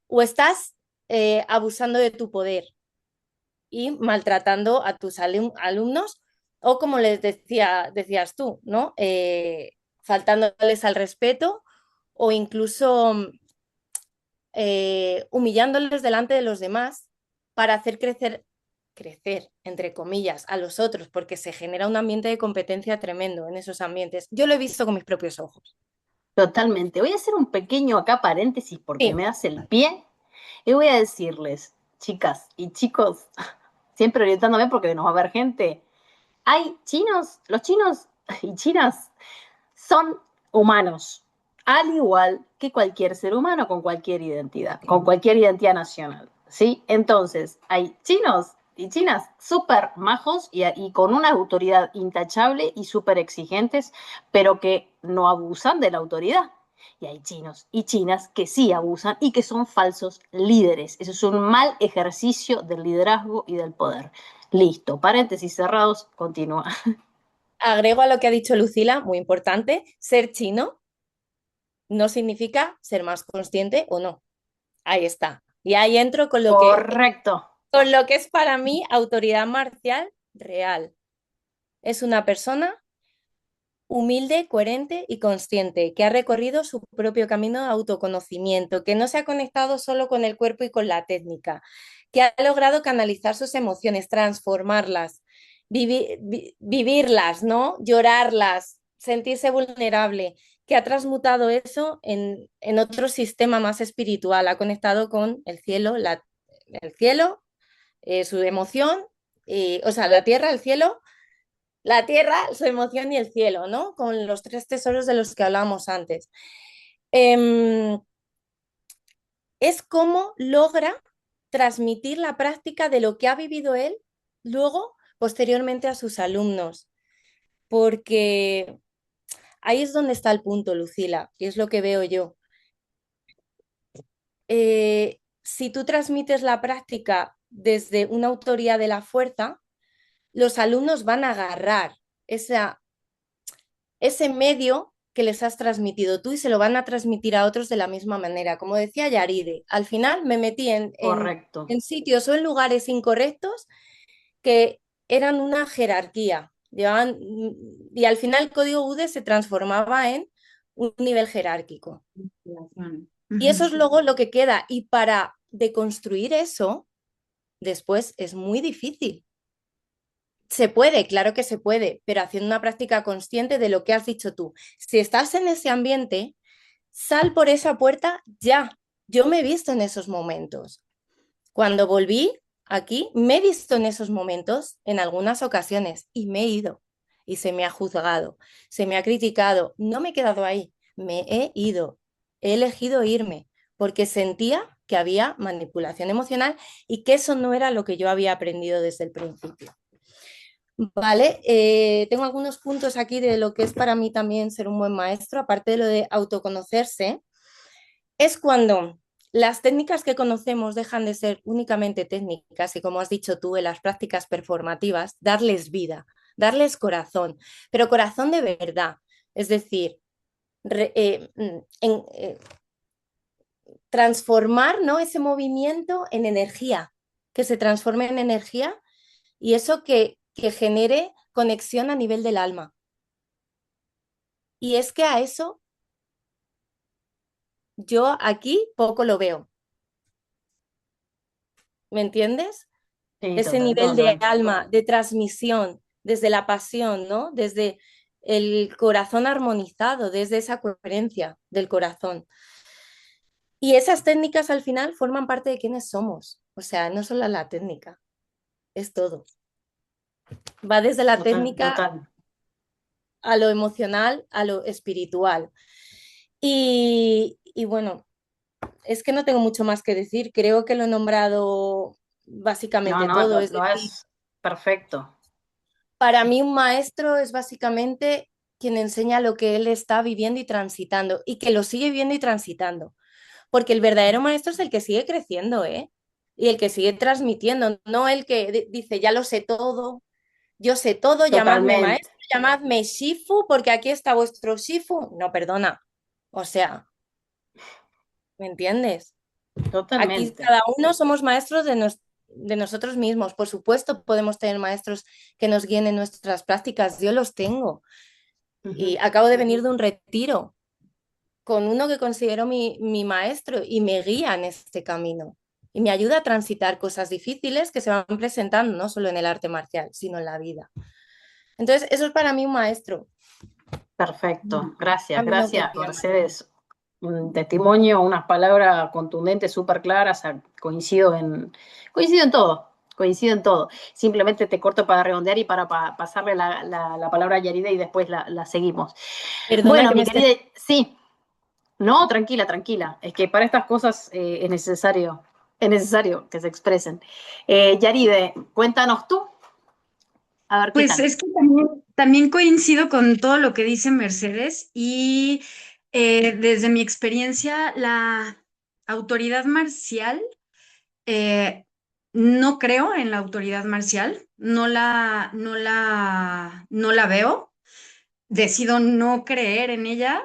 o estás abusando de tu poder y maltratando a tus alumnos? O como decías tú, ¿no? Faltándoles al respeto o incluso humillándoles delante de los demás para hacer crecer, entre comillas, a los otros, porque se genera un ambiente de competencia tremendo en esos ambientes. Yo lo he visto con mis propios ojos. Totalmente. Voy a hacer un pequeño acá paréntesis porque Sí. me hace el pie y voy a decirles, chicas y chicos, siempre orientándome porque nos va a ver gente, Hay chinos, los chinos y chinas son humanos, al igual que cualquier ser humano con cualquier identidad nacional, ¿sí? Entonces, hay chinos y chinas súper majos y con una autoridad intachable y súper exigentes, pero que no abusan de la autoridad. Y hay chinos y chinas que sí abusan y que son falsos líderes. Eso es un mal ejercicio del liderazgo y del poder. Listo, paréntesis cerrados, continúa. Agrego a lo que ha dicho Lucila, muy importante, ser chino no significa ser más consciente o no. Ahí está. Y ahí entro Correcto. con lo que es para mí autoridad marcial real. Es una persona humilde, coherente y consciente, que ha recorrido su propio camino de autoconocimiento, que no se ha conectado solo con el cuerpo y con la técnica, que ha logrado canalizar sus emociones, transformarlas, vivirlas, ¿no? Llorarlas, sentirse vulnerable, que ha transmutado eso en otro sistema más espiritual, ha conectado con el cielo, su emoción, o sea, la tierra, el cielo, la tierra, su emoción y el cielo, ¿no? Con los tres tesoros de los que hablábamos antes. Es como logra transmitir la práctica de lo que ha vivido él luego, posteriormente, a sus alumnos. Porque ahí es donde está el punto, Lucila, y es lo que veo yo. Si tú transmites la práctica desde una autoridad de la fuerza, los alumnos van a agarrar ese medio que les has transmitido tú y se lo van a transmitir a otros de la misma manera. Como decía Yaride, al final me metí Correcto. en sitios o en lugares incorrectos que eran una jerarquía. Y al final el código UDE se transformaba en un nivel jerárquico. Y eso es luego lo que queda. Y para deconstruir eso, después es muy difícil. Se puede, claro que se puede, pero haciendo una práctica consciente de lo que has dicho tú. Si estás en ese ambiente, sal por esa puerta ya. Yo me he visto en esos momentos. Cuando volví aquí, me he visto en esos momentos en algunas ocasiones y me he ido. Y se me ha juzgado, se me ha criticado. No me he quedado ahí, me he ido. He elegido irme porque sentía que había manipulación emocional y que eso no era lo que yo había aprendido desde el principio. Vale, tengo algunos puntos aquí de lo que es para mí también ser un buen maestro, aparte de lo de autoconocerse, es cuando las técnicas que conocemos dejan de ser únicamente técnicas y, como has dicho tú, en las prácticas performativas, darles vida, darles corazón, pero corazón de verdad, es decir, transformar, ¿no?, ese movimiento en energía, que se transforme en energía y eso que genere conexión a nivel del alma. Y es que a eso yo aquí poco lo veo. ¿Me entiendes? Sí, Ese nivel de totalmente. alma, de transmisión, desde la pasión, ¿no? Desde el corazón armonizado, desde esa coherencia del corazón. Y esas técnicas al final forman parte de quienes somos. O sea, no solo la técnica, es todo. Va desde la técnica Total. a lo emocional, a lo espiritual. Y bueno, es que no tengo mucho más que decir. Creo que lo he nombrado No, básicamente no, todo. Es lo decir, es perfecto. para mí un maestro es básicamente quien enseña lo que él está viviendo y transitando y que lo sigue viviendo y transitando. Porque el verdadero maestro es el que sigue creciendo, ¿eh? Y el que sigue transmitiendo, no el que dice, ya lo sé todo, yo sé todo, llamadme Totalmente. maestro, llamadme Shifu, porque aquí está vuestro Shifu. No, perdona. O sea, ¿me entiendes? Aquí Totalmente. cada uno somos maestros de nosotros mismos. Por supuesto, podemos tener maestros que nos guíen en nuestras prácticas. Yo los tengo. Y Ujú. acabo de venir de un retiro con uno que considero mi maestro y me guía en este camino. Y me ayuda a transitar cosas difíciles que se van presentando, no solo en el arte marcial, sino en la vida. Entonces, eso es para mí un maestro. Perfecto. A Gracias, mí me gracias, gustaría. Mercedes. Un testimonio, unas palabras contundentes, súper claras. Coincido en todo. Coincido en todo. Simplemente te corto para redondear y para pasarle la palabra a Yaride y después la seguimos. Perdona Bueno, que me mi esté... querida, sí, no, tranquila, tranquila. Es que para estas cosas es necesario que se expresen. Yaride, cuéntanos tú, a ver qué Pues tal. es que también coincido con todo lo que dice Mercedes y desde mi experiencia, la autoridad marcial, eh, no creo en la autoridad marcial, no la veo, decido no creer en ella.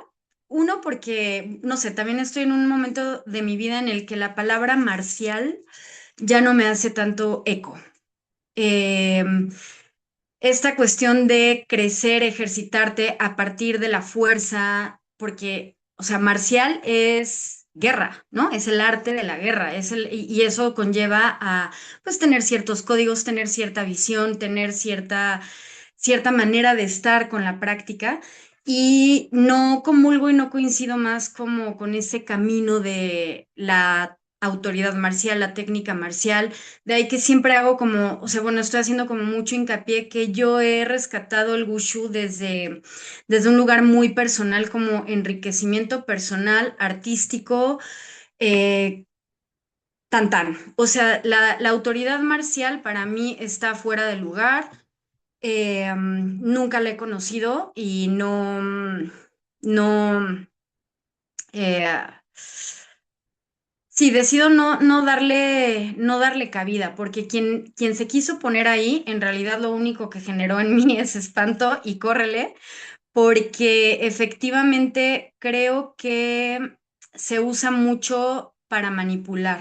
Uno, porque, no sé, también estoy en un momento de mi vida en el que la palabra marcial ya no me hace tanto eco. Em, Esta cuestión de crecer, ejercitarte a partir de la fuerza, porque, o sea, marcial es guerra, ¿no? Es el arte de la guerra, y eso conlleva a, pues, tener ciertos códigos, tener cierta visión, tener cierta manera de estar con la práctica. Y no comulgo y no coincido más como con ese camino de la autoridad marcial, la técnica marcial. De ahí que siempre hago como, o sea, bueno, estoy haciendo como mucho hincapié que yo he rescatado el wushu desde un lugar muy personal, como enriquecimiento personal, artístico, eh, tan tan. O sea, la autoridad marcial para mí está fuera de lugar. Nunca la he conocido y no, eh, sí, decido no darle cabida, porque quien se quiso poner ahí, en realidad lo único que generó en mí es espanto y córrele, porque efectivamente creo que se usa mucho para manipular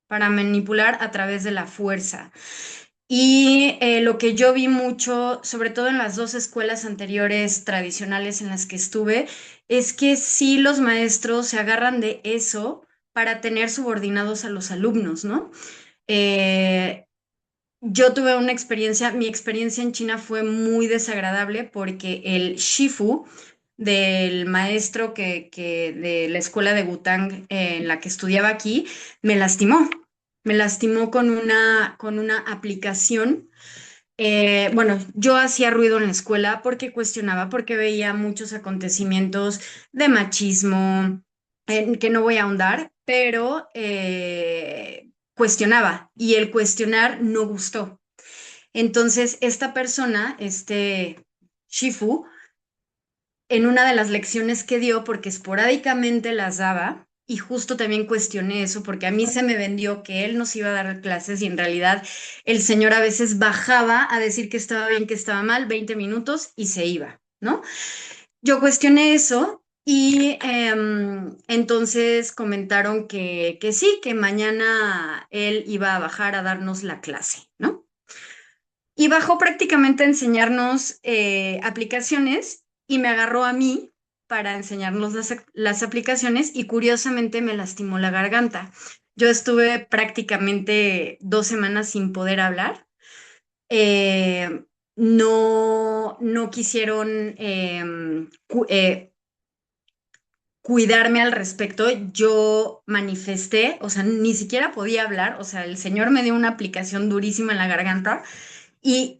a través de la fuerza. Y lo que yo vi mucho, sobre todo en las dos escuelas anteriores tradicionales en las que estuve, es que sí los maestros se agarran de eso para tener subordinados a los alumnos, ¿no? Eh, yo tuve una experiencia, mi experiencia en China fue muy desagradable porque el Shifu del maestro que de la escuela de Butang en la que estudiaba aquí me lastimó. Me lastimó con una aplicación. Bueno, yo hacía ruido en la escuela porque cuestionaba, porque veía muchos acontecimientos de machismo, en que no voy a ahondar, pero cuestionaba y el cuestionar no gustó. Entonces, esta persona, este Shifu, en una de las lecciones que dio, porque esporádicamente las daba, y justo también cuestioné eso, porque a mí se me vendió que él nos iba a dar clases y en realidad el señor a veces bajaba a decir que estaba bien, que estaba mal, 20 minutos y se iba, ¿no? Yo cuestioné eso y entonces comentaron que sí, que mañana él iba a bajar a darnos la clase, ¿no? Y bajó prácticamente a enseñarnos aplicaciones y me agarró a mí para enseñarnos las aplicaciones y curiosamente me lastimó la garganta. Yo estuve prácticamente 2 semanas sin poder hablar. Eh, no quisieron cuidarme al respecto. Yo manifesté, o sea, ni siquiera podía hablar. O sea, el señor me dio una aplicación durísima en la garganta y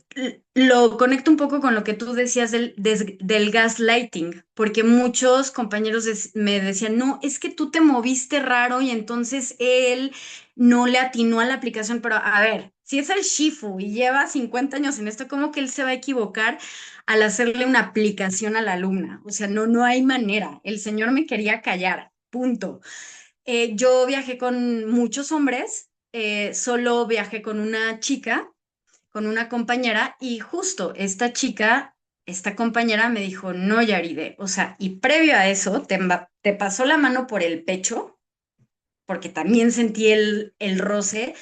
lo conecto un poco con lo que tú decías del gaslighting, porque muchos compañeros me decían, no, es que tú te moviste raro y entonces él no le atinó a la aplicación, pero a ver, si es el Shifu y lleva 50 años en esto, ¿cómo que él se va a equivocar al hacerle una aplicación a la alumna? O sea, no hay manera. El señor me quería callar, punto. Yo viajé con muchos hombres, solo viajé con una chica, con una compañera y justo esta compañera me dijo, no, Yaride, o sea, y previo a eso te pasó la mano por el pecho, porque también sentí el roce,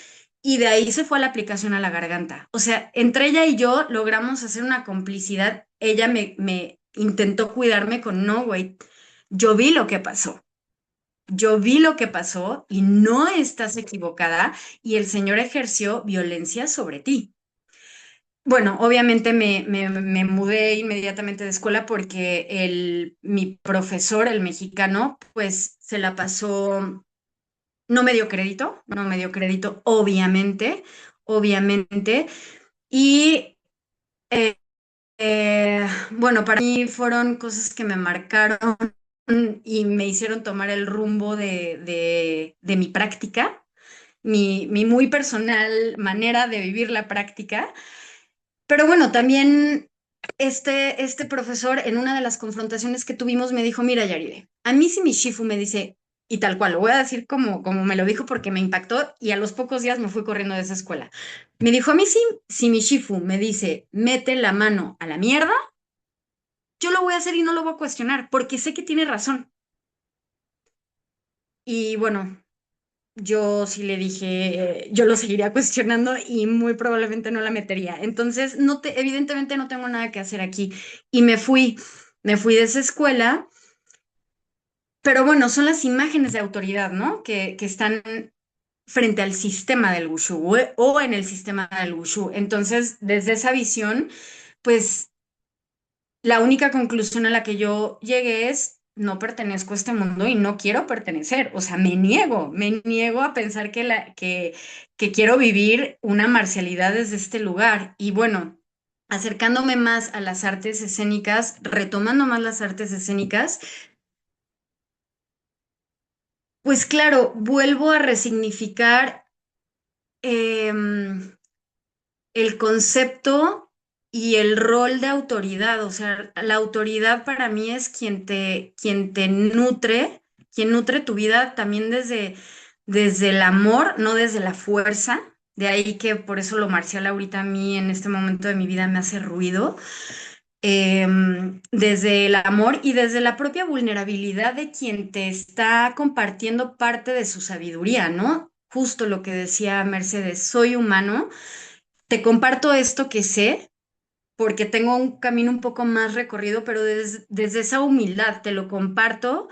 y de ahí se fue a la aplicación a la garganta. O sea, entre ella y yo logramos hacer una complicidad. Ella me intentó cuidarme con, no, güey, yo vi lo que pasó. Yo vi lo que pasó y no estás equivocada y el señor ejerció violencia sobre ti. Bueno, obviamente me mudé inmediatamente de escuela porque mi profesor, el mexicano, pues se la pasó, no me dio crédito, obviamente. obviamente. Y bueno, para mí fueron cosas que me marcaron y me hicieron tomar el rumbo de mi práctica, mi muy personal manera de vivir la práctica. Pero bueno, también este profesor en una de las confrontaciones que tuvimos me dijo, mira, Yaride, a mí si mi shifu me dice, y tal cual, lo voy a decir como me lo dijo porque me impactó y a los pocos días me fui corriendo de esa escuela. Me dijo, a mí si mi shifu me dice, mete la mano a la mierda, yo lo voy a hacer y no lo voy a cuestionar porque sé que tiene razón. Y bueno, yo sí le dije, yo lo seguiría cuestionando y muy probablemente no la metería. Entonces, evidentemente no tengo nada que hacer aquí. Y me fui de esa escuela, pero bueno, son las imágenes de autoridad, ¿no? Que están frente al sistema del wushu o en el sistema del wushu. Entonces, desde esa visión, pues la única conclusión a la que yo llegué es, no pertenezco a este mundo y no quiero pertenecer. O sea, me niego a pensar que quiero vivir una marcialidad desde este lugar. Y bueno, acercándome más a las artes escénicas, retomando más las artes escénicas, pues claro, vuelvo a resignificar em, el concepto y el rol de autoridad. O sea, la autoridad para mí es quien te nutre, quien nutre tu vida también desde el amor, no desde la fuerza. De ahí que por eso lo marcial ahorita a mí en este momento de mi vida me hace ruido. Desde el amor y desde la propia vulnerabilidad de quien te está compartiendo parte de su sabiduría, ¿no? Justo lo que decía Mercedes, soy humano, te comparto esto que sé porque tengo un camino un poco más recorrido, pero desde esa humildad te lo comparto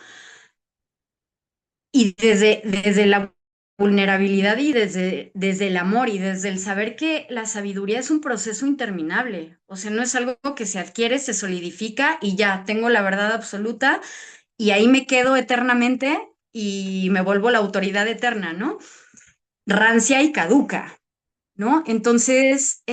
y desde la vulnerabilidad y desde el amor y desde el saber que la sabiduría es un proceso interminable. O sea, no es algo que se adquiere, se solidifica y ya, tengo la verdad absoluta y ahí me quedo eternamente y me vuelvo la autoridad eterna, ¿no? Rancia y caduca, ¿no? Entonces,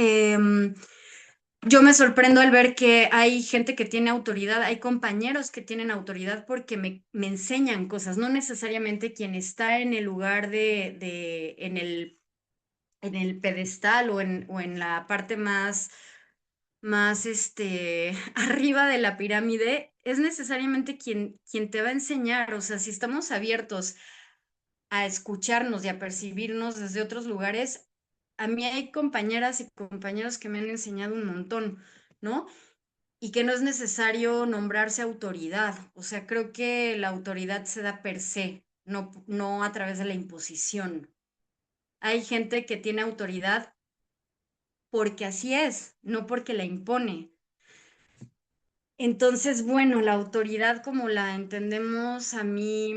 yo me sorprendo al ver que hay gente que tiene autoridad, hay compañeros que tienen autoridad porque me enseñan cosas, no necesariamente quien está en el lugar en el pedestal o en la parte más arriba de la pirámide, es necesariamente quien te va a enseñar. O sea, si estamos abiertos a escucharnos y a percibirnos desde otros lugares, a mí hay compañeras y compañeros que me han enseñado un montón, ¿no? Y que no es necesario nombrarse autoridad. O sea, creo que la autoridad se da per se, no a través de la imposición. Hay gente que tiene autoridad porque así es, no porque la impone. Entonces, bueno, la autoridad como la entendemos, a mí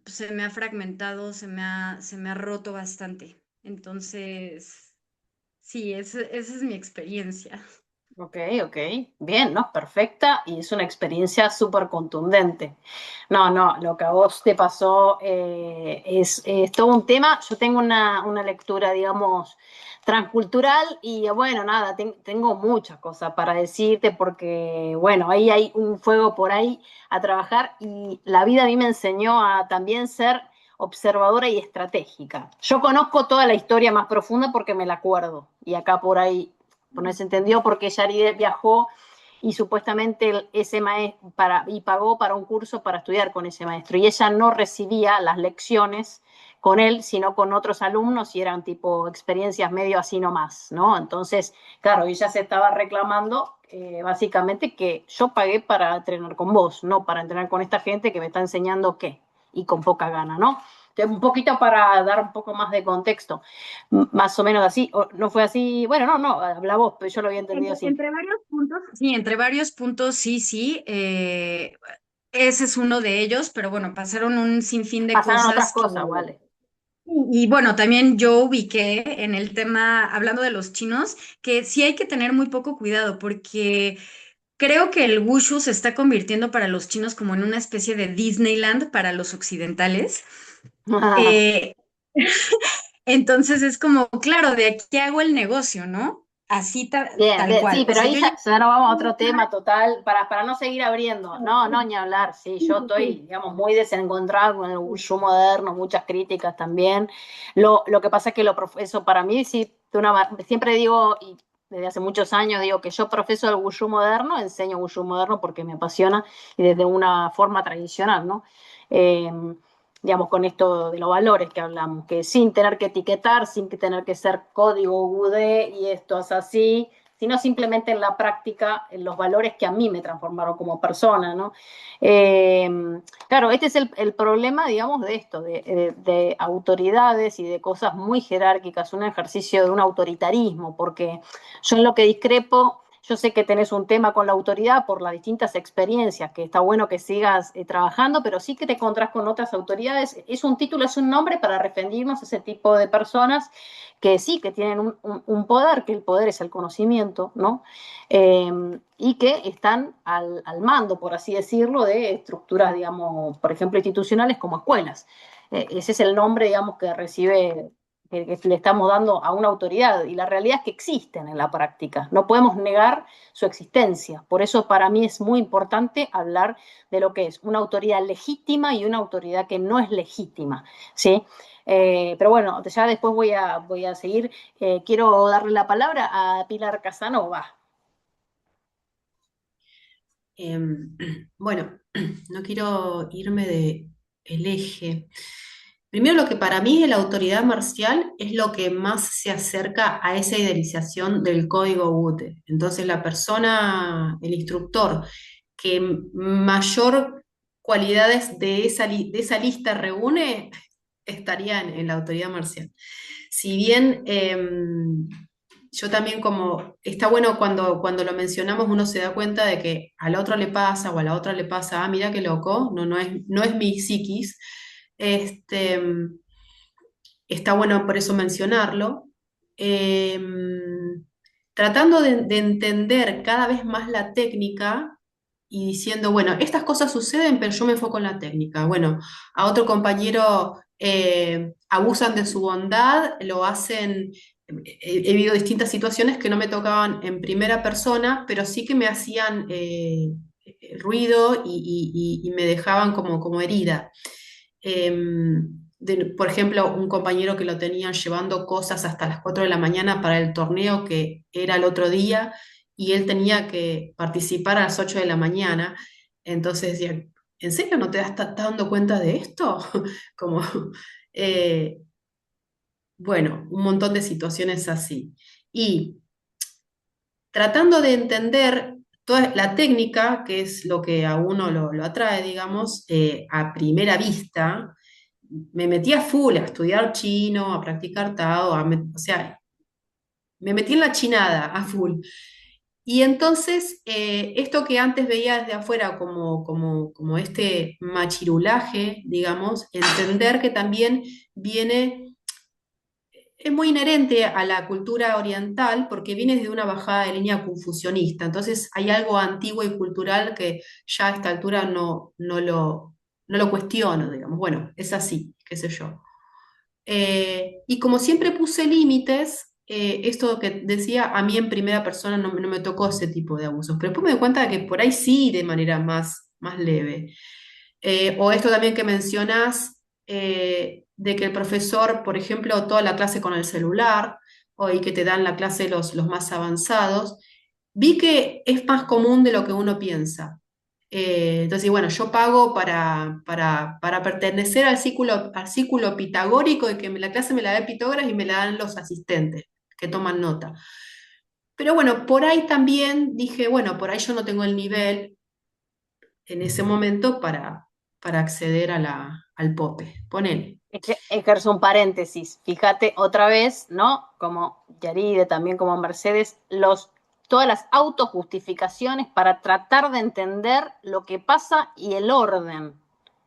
se me ha fragmentado, se me ha roto bastante. Entonces, sí, esa es mi experiencia. Ok, ok, bien, ¿no? Perfecta y es una experiencia súper contundente. No, no, lo que a vos te pasó es todo un tema. Yo tengo una lectura, digamos, transcultural y bueno, nada, tengo muchas cosas para decirte porque, bueno, ahí hay un fuego por ahí a trabajar y la vida a mí me enseñó a también ser observadora y estratégica. Yo conozco toda la historia más profunda porque me la acuerdo y acá por ahí no se entendió porque Yaride viajó y supuestamente ese maestro y pagó para un curso para estudiar con ese maestro y ella no recibía las lecciones con él, sino con otros alumnos y eran tipo experiencias medio así nomás, ¿no? Entonces, claro, ella se estaba reclamando básicamente que yo pagué para entrenar con vos, no para entrenar con esta gente que me está enseñando qué y con poca gana, ¿no? Entonces, un poquito para dar un poco más de contexto, más o menos así, o no fue así, bueno, no, habla vos, pero yo lo había entendido así. Entre varios puntos, sí, entre varios puntos, sí, sí. Ese es uno de ellos, pero bueno, pasaron un sinfín de Pasaron otras cosas que... cosas, vale. Y bueno, también yo ubiqué en el tema, hablando de los chinos, que sí hay que tener muy poco cuidado porque creo que el wushu se está convirtiendo para los chinos como en una especie de Disneyland para los occidentales. Eh, Entonces es como, claro, de aquí hago el negocio, ¿no? Así Bien, tal bien, cual. sí, O pero sea, ahí yo ya no vamos a otro tema total, para no seguir abriendo. No, no, ni hablar, sí, yo estoy, digamos, muy desencontrada con el wushu moderno, muchas críticas también. Lo que pasa es que eso para mí, sí, siempre digo, y desde hace muchos años digo que yo profeso el wushu moderno, enseño wushu moderno porque me apasiona y desde una forma tradicional, ¿no? Eh, digamos, con esto de los valores que hablamos, que sin tener que etiquetar, sin tener que ser código UD y esto es así, sino simplemente en la práctica, en los valores que a mí me transformaron como persona, ¿no? Eh, claro, este es el problema, digamos, de esto, de autoridades y de cosas muy jerárquicas, un ejercicio de un autoritarismo, porque yo en lo que discrepo, yo sé que tenés un tema con la autoridad por las distintas experiencias, que está bueno que sigas trabajando, pero sí que te encontrás con otras autoridades. Es un título, es un nombre para referirnos a ese tipo de personas que sí, que tienen un poder, que el poder es el conocimiento, ¿no? Y que están al mando, por así decirlo, de estructuras, digamos, por ejemplo, institucionales como escuelas. Ese es el nombre, digamos, que recibe que le estamos dando a una autoridad y la realidad es que existen en la práctica, no podemos negar su existencia, por eso para mí es muy importante hablar de lo que es una autoridad legítima y una autoridad que no es legítima, ¿sí? Pero bueno, ya después voy a seguir, quiero darle la palabra a Pilar Casanova. Bueno, no quiero irme de el eje. Primero, lo que para mí es la autoridad marcial es lo que más se acerca a esa idealización del código UTE. Entonces, la persona, el instructor, que mayor cualidades de esa lista reúne, estaría en la autoridad marcial. Si bien yo también como, está bueno cuando lo mencionamos uno se da cuenta de que al otro le pasa o a la otra le pasa, ah, mira qué loco, no es mi psiquis. Este, está bueno por eso mencionarlo. Eh, tratando de entender cada vez más la técnica y diciendo, bueno, estas cosas suceden, pero yo me enfoco en la técnica. Bueno, a otro compañero abusan de su bondad, lo hacen, he vivido distintas situaciones que no me tocaban en primera persona, pero sí que me hacían ruido y me dejaban como herida. Por ejemplo, un compañero que lo tenían llevando cosas hasta las 4 de la mañana para el torneo que era el otro día y él tenía que participar a las 8 de la mañana. Entonces decía, ¿en serio no te estás dando cuenta de esto? Como, eh, bueno, un montón de situaciones así. Y tratando de entender toda la técnica, que es lo que a uno lo atrae, digamos, a primera vista, me metí a full a estudiar chino, a practicar Tao, o sea, me metí en la chinada a full. Y entonces, esto que antes veía desde afuera como este machirulaje, digamos, entender que también viene, es muy inherente a la cultura oriental porque viene de una bajada de línea confucionista. Entonces, hay algo antiguo y cultural que ya a esta altura no lo cuestiono, digamos. Bueno, es así, qué sé yo. Y como siempre puse límites, esto que decía, a mí en primera persona no me tocó ese tipo de abusos, pero después me doy cuenta de que por ahí sí de manera más leve. O esto también que mencionás, de que el profesor, por ejemplo, toda la clase con el celular, y que te dan la clase los más avanzados, vi que es más común de lo que uno piensa. Entonces, bueno, yo pago para pertenecer al círculo pitagórico y que la clase me la dé Pitágoras y me la dan los asistentes que toman nota. Pero bueno, por ahí también dije, bueno, por ahí yo no tengo el nivel en ese momento para acceder al POPE. Ponele. Ejerzo un paréntesis. Fíjate otra vez, ¿no? Como Yaride, también como Mercedes, todas las autojustificaciones para tratar de entender lo que pasa y el orden.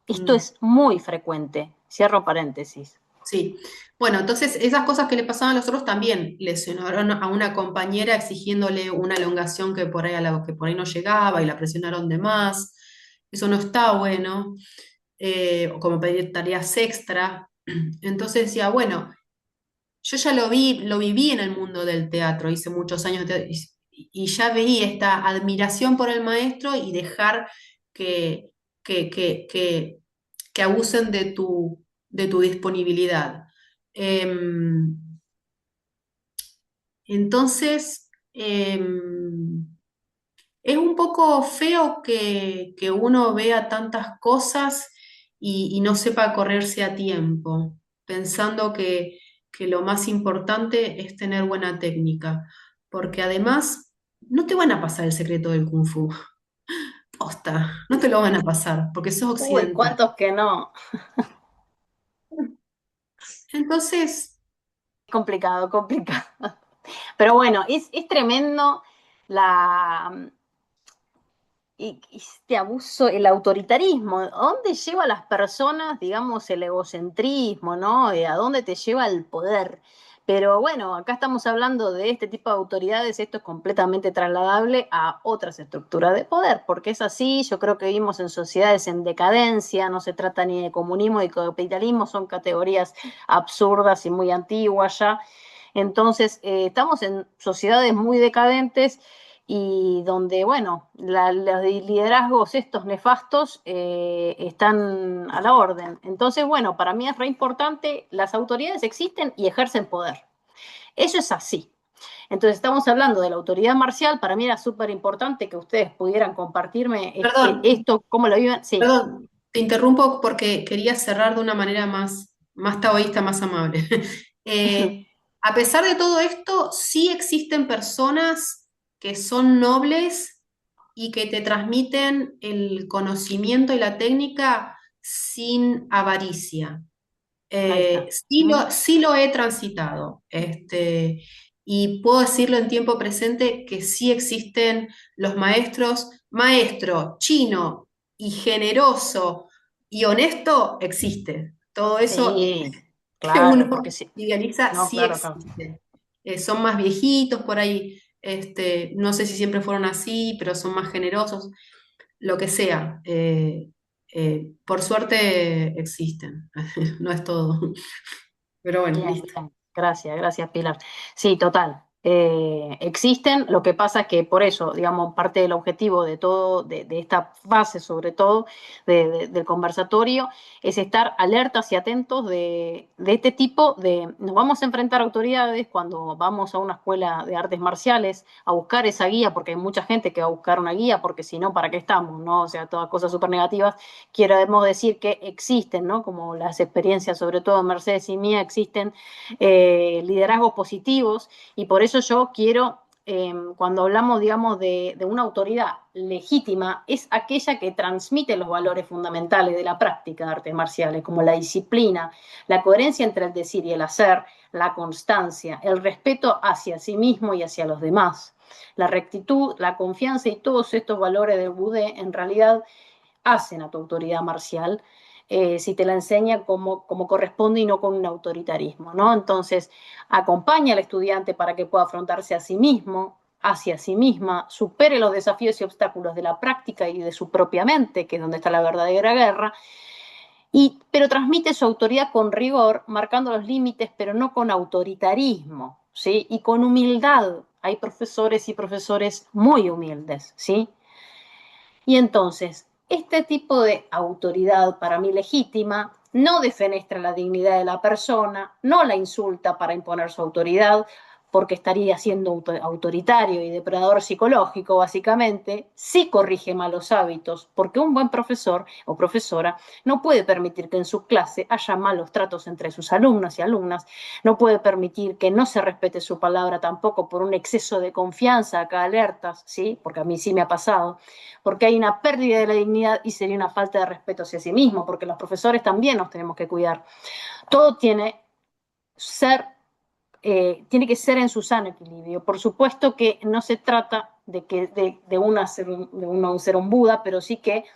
Esto Mm. es muy frecuente. Cierro paréntesis. Sí, bueno, entonces esas cosas que le pasaban a los otros también lesionaron a una compañera exigiéndole una elongación que por ahí a la que por ahí no llegaba y la presionaron de más. Eso no está bueno, o como pedir tareas extra. Entonces decía, bueno, yo ya lo viví en el mundo del teatro, hice muchos años de teatro, y ya veí esta admiración por el maestro y dejar que, que, que, que, que abusen de tu disponibilidad. Em, entonces, es un poco feo que uno vea tantas cosas y no sepa correrse a tiempo, pensando que lo más importante es tener buena técnica, porque además no te van a pasar el secreto del Kung Fu. Posta, no te lo van a pasar, porque sos Uy, occidental. ¿cuántos que no? Entonces, Complicado, complicado. Pero bueno, es tremendo la, y este abuso, el autoritarismo. ¿A dónde lleva a las personas, digamos, el egocentrismo, ¿no? ¿A dónde te lleva el poder? Pero bueno, acá estamos hablando de este tipo de autoridades, esto es completamente trasladable a otras estructuras de poder, porque es así, yo creo que vivimos en sociedades en decadencia, no se trata ni de comunismo ni de capitalismo, son categorías absurdas y muy antiguas ya. Entonces, estamos en sociedades muy decadentes y donde, bueno, los liderazgos estos nefastos están a la orden. Entonces, bueno, para mí es re importante, las autoridades existen y ejercen poder. Eso es así. Entonces, estamos hablando de la autoridad marcial, para mí era súper importante que ustedes pudieran compartirme perdón, esto, cómo lo viven. Sí. perdón, te interrumpo porque quería cerrar de una manera más taoísta, más amable. Eh, a pesar de todo esto, sí existen personas que son nobles y que te transmiten el conocimiento y la técnica sin avaricia. Ahí está. Sí lo he transitado, y puedo decirlo en tiempo presente que sí existen los maestros, maestro, chino y generoso y honesto existe. Todo eso Sí, que claro, uno porque sí. idealiza No, sí claro, claro. existe. Son más viejitos por ahí, no sé si siempre fueron así, pero son más generosos, lo que sea. Por suerte existen, no es todo. Pero bueno, Bien, listo. bien. Gracias, gracias, Pilar. Sí, total. Existen, lo que pasa es que por eso, digamos, parte del objetivo de todo, de esta fase, sobre todo, del conversatorio, es estar alertas y atentos de este tipo de. Nos vamos a enfrentar a autoridades cuando vamos a una escuela de artes marciales a buscar esa guía, porque hay mucha gente que va a buscar una guía, porque si no, ¿para qué estamos? ¿No? O sea, todas cosas súper negativas. Queremos decir que existen, ¿no? Como las experiencias, sobre todo Mercedes y mía, existen liderazgos positivos y por eso yo quiero, cuando hablamos, digamos, de una autoridad legítima, es aquella que transmite los valores fundamentales de la práctica de artes marciales, como la disciplina, la coherencia entre el decir y el hacer, la constancia, el respeto hacia sí mismo y hacia los demás. La rectitud, la confianza y todos estos valores del Budé en realidad hacen a tu autoridad marcial, si te la enseña como corresponde y no con un autoritarismo, ¿no? Entonces, acompaña al estudiante para que pueda afrontarse a sí mismo, hacia sí misma, supere los desafíos y obstáculos de la práctica y de su propia mente, que es donde está la verdadera guerra, pero transmite su autoridad con rigor, marcando los límites, pero no con autoritarismo, ¿sí? Y con humildad. Hay profesores y profesores muy humildes, ¿sí? Y entonces, este tipo de autoridad para mí legítima no defenestra la dignidad de la persona, no la insulta para imponer su autoridad, porque estaría siendo autoritario y depredador psicológico, básicamente, sí corrige malos hábitos, porque un buen profesor o profesora no puede permitir que en su clase haya malos tratos entre sus alumnos y alumnas, no puede permitir que no se respete su palabra tampoco por un exceso de confianza, acá alertas, ¿sí? Porque a mí sí me ha pasado, porque hay una pérdida de la dignidad y sería una falta de respeto hacia sí mismo, porque los profesores también nos tenemos que cuidar. Todo tiene que ser en su sano equilibrio. Por supuesto que no se trata de uno ser un Buda, pero sí que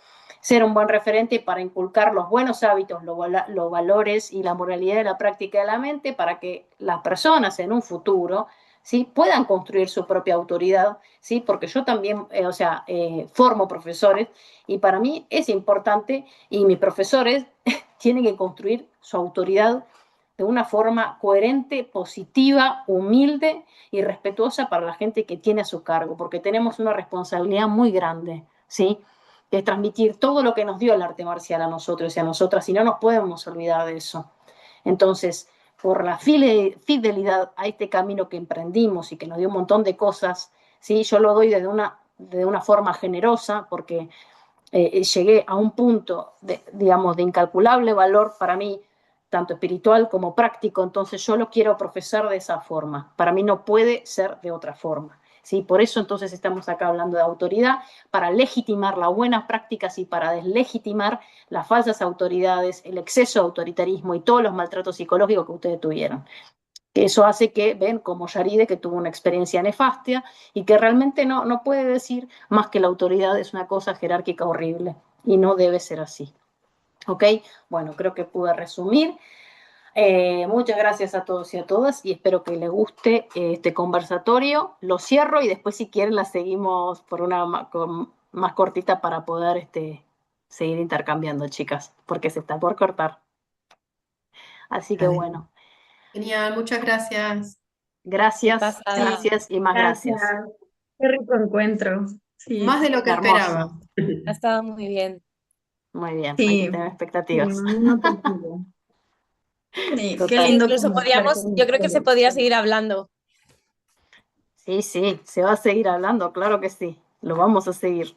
ser un buen referente para inculcar los buenos hábitos, los valores y la moralidad de la práctica de la mente para que las personas en un futuro, ¿sí?, puedan construir su propia autoridad, ¿sí? Porque yo también, formo profesores y para mí es importante y mis profesores tienen que construir su autoridad de una forma coherente, positiva, humilde y respetuosa para la gente que tiene a su cargo, porque tenemos una responsabilidad muy grande, ¿sí? Que es transmitir todo lo que nos dio el arte marcial a nosotros y a nosotras, y no nos podemos olvidar de eso. Entonces, por la fidelidad a este camino que emprendimos y que nos dio un montón de cosas, ¿sí? Yo lo doy de una forma generosa, porque llegué a un punto, digamos, de incalculable valor para mí, tanto espiritual como práctico, entonces yo lo quiero profesar de esa forma. Para mí no puede ser de otra forma. ¿Sí? Por eso entonces estamos acá hablando de autoridad, para legitimar las buenas prácticas y para deslegitimar las falsas autoridades, el exceso de autoritarismo y todos los maltratos psicológicos que ustedes tuvieron. Eso hace que ven como Yaride, que tuvo una experiencia nefasta y que realmente no puede decir más que la autoridad es una cosa jerárquica horrible y no debe ser así. ¿Ok? Bueno, creo que pude resumir. Muchas gracias a todos y a todas y espero que les guste este conversatorio. Lo cierro y después si quieren la seguimos por una más cortita para poder seguir intercambiando, chicas, porque se está por cortar. Así que bueno, Genial, muchas gracias. Qué gracias, pasada. gracias y más gracias. Gracias. Qué rico encuentro. Sí, Más de lo que esperaba. Hermoso. Ha estado muy bien. Muy bien, hay que sí, tener sí, expectativas. no contigo. Sí, qué Total. lindo Incluso conversar podríamos, con yo creo que se ustedes. podría seguir hablando. Sí, sí, se va a seguir hablando, claro que sí. Lo vamos a seguir.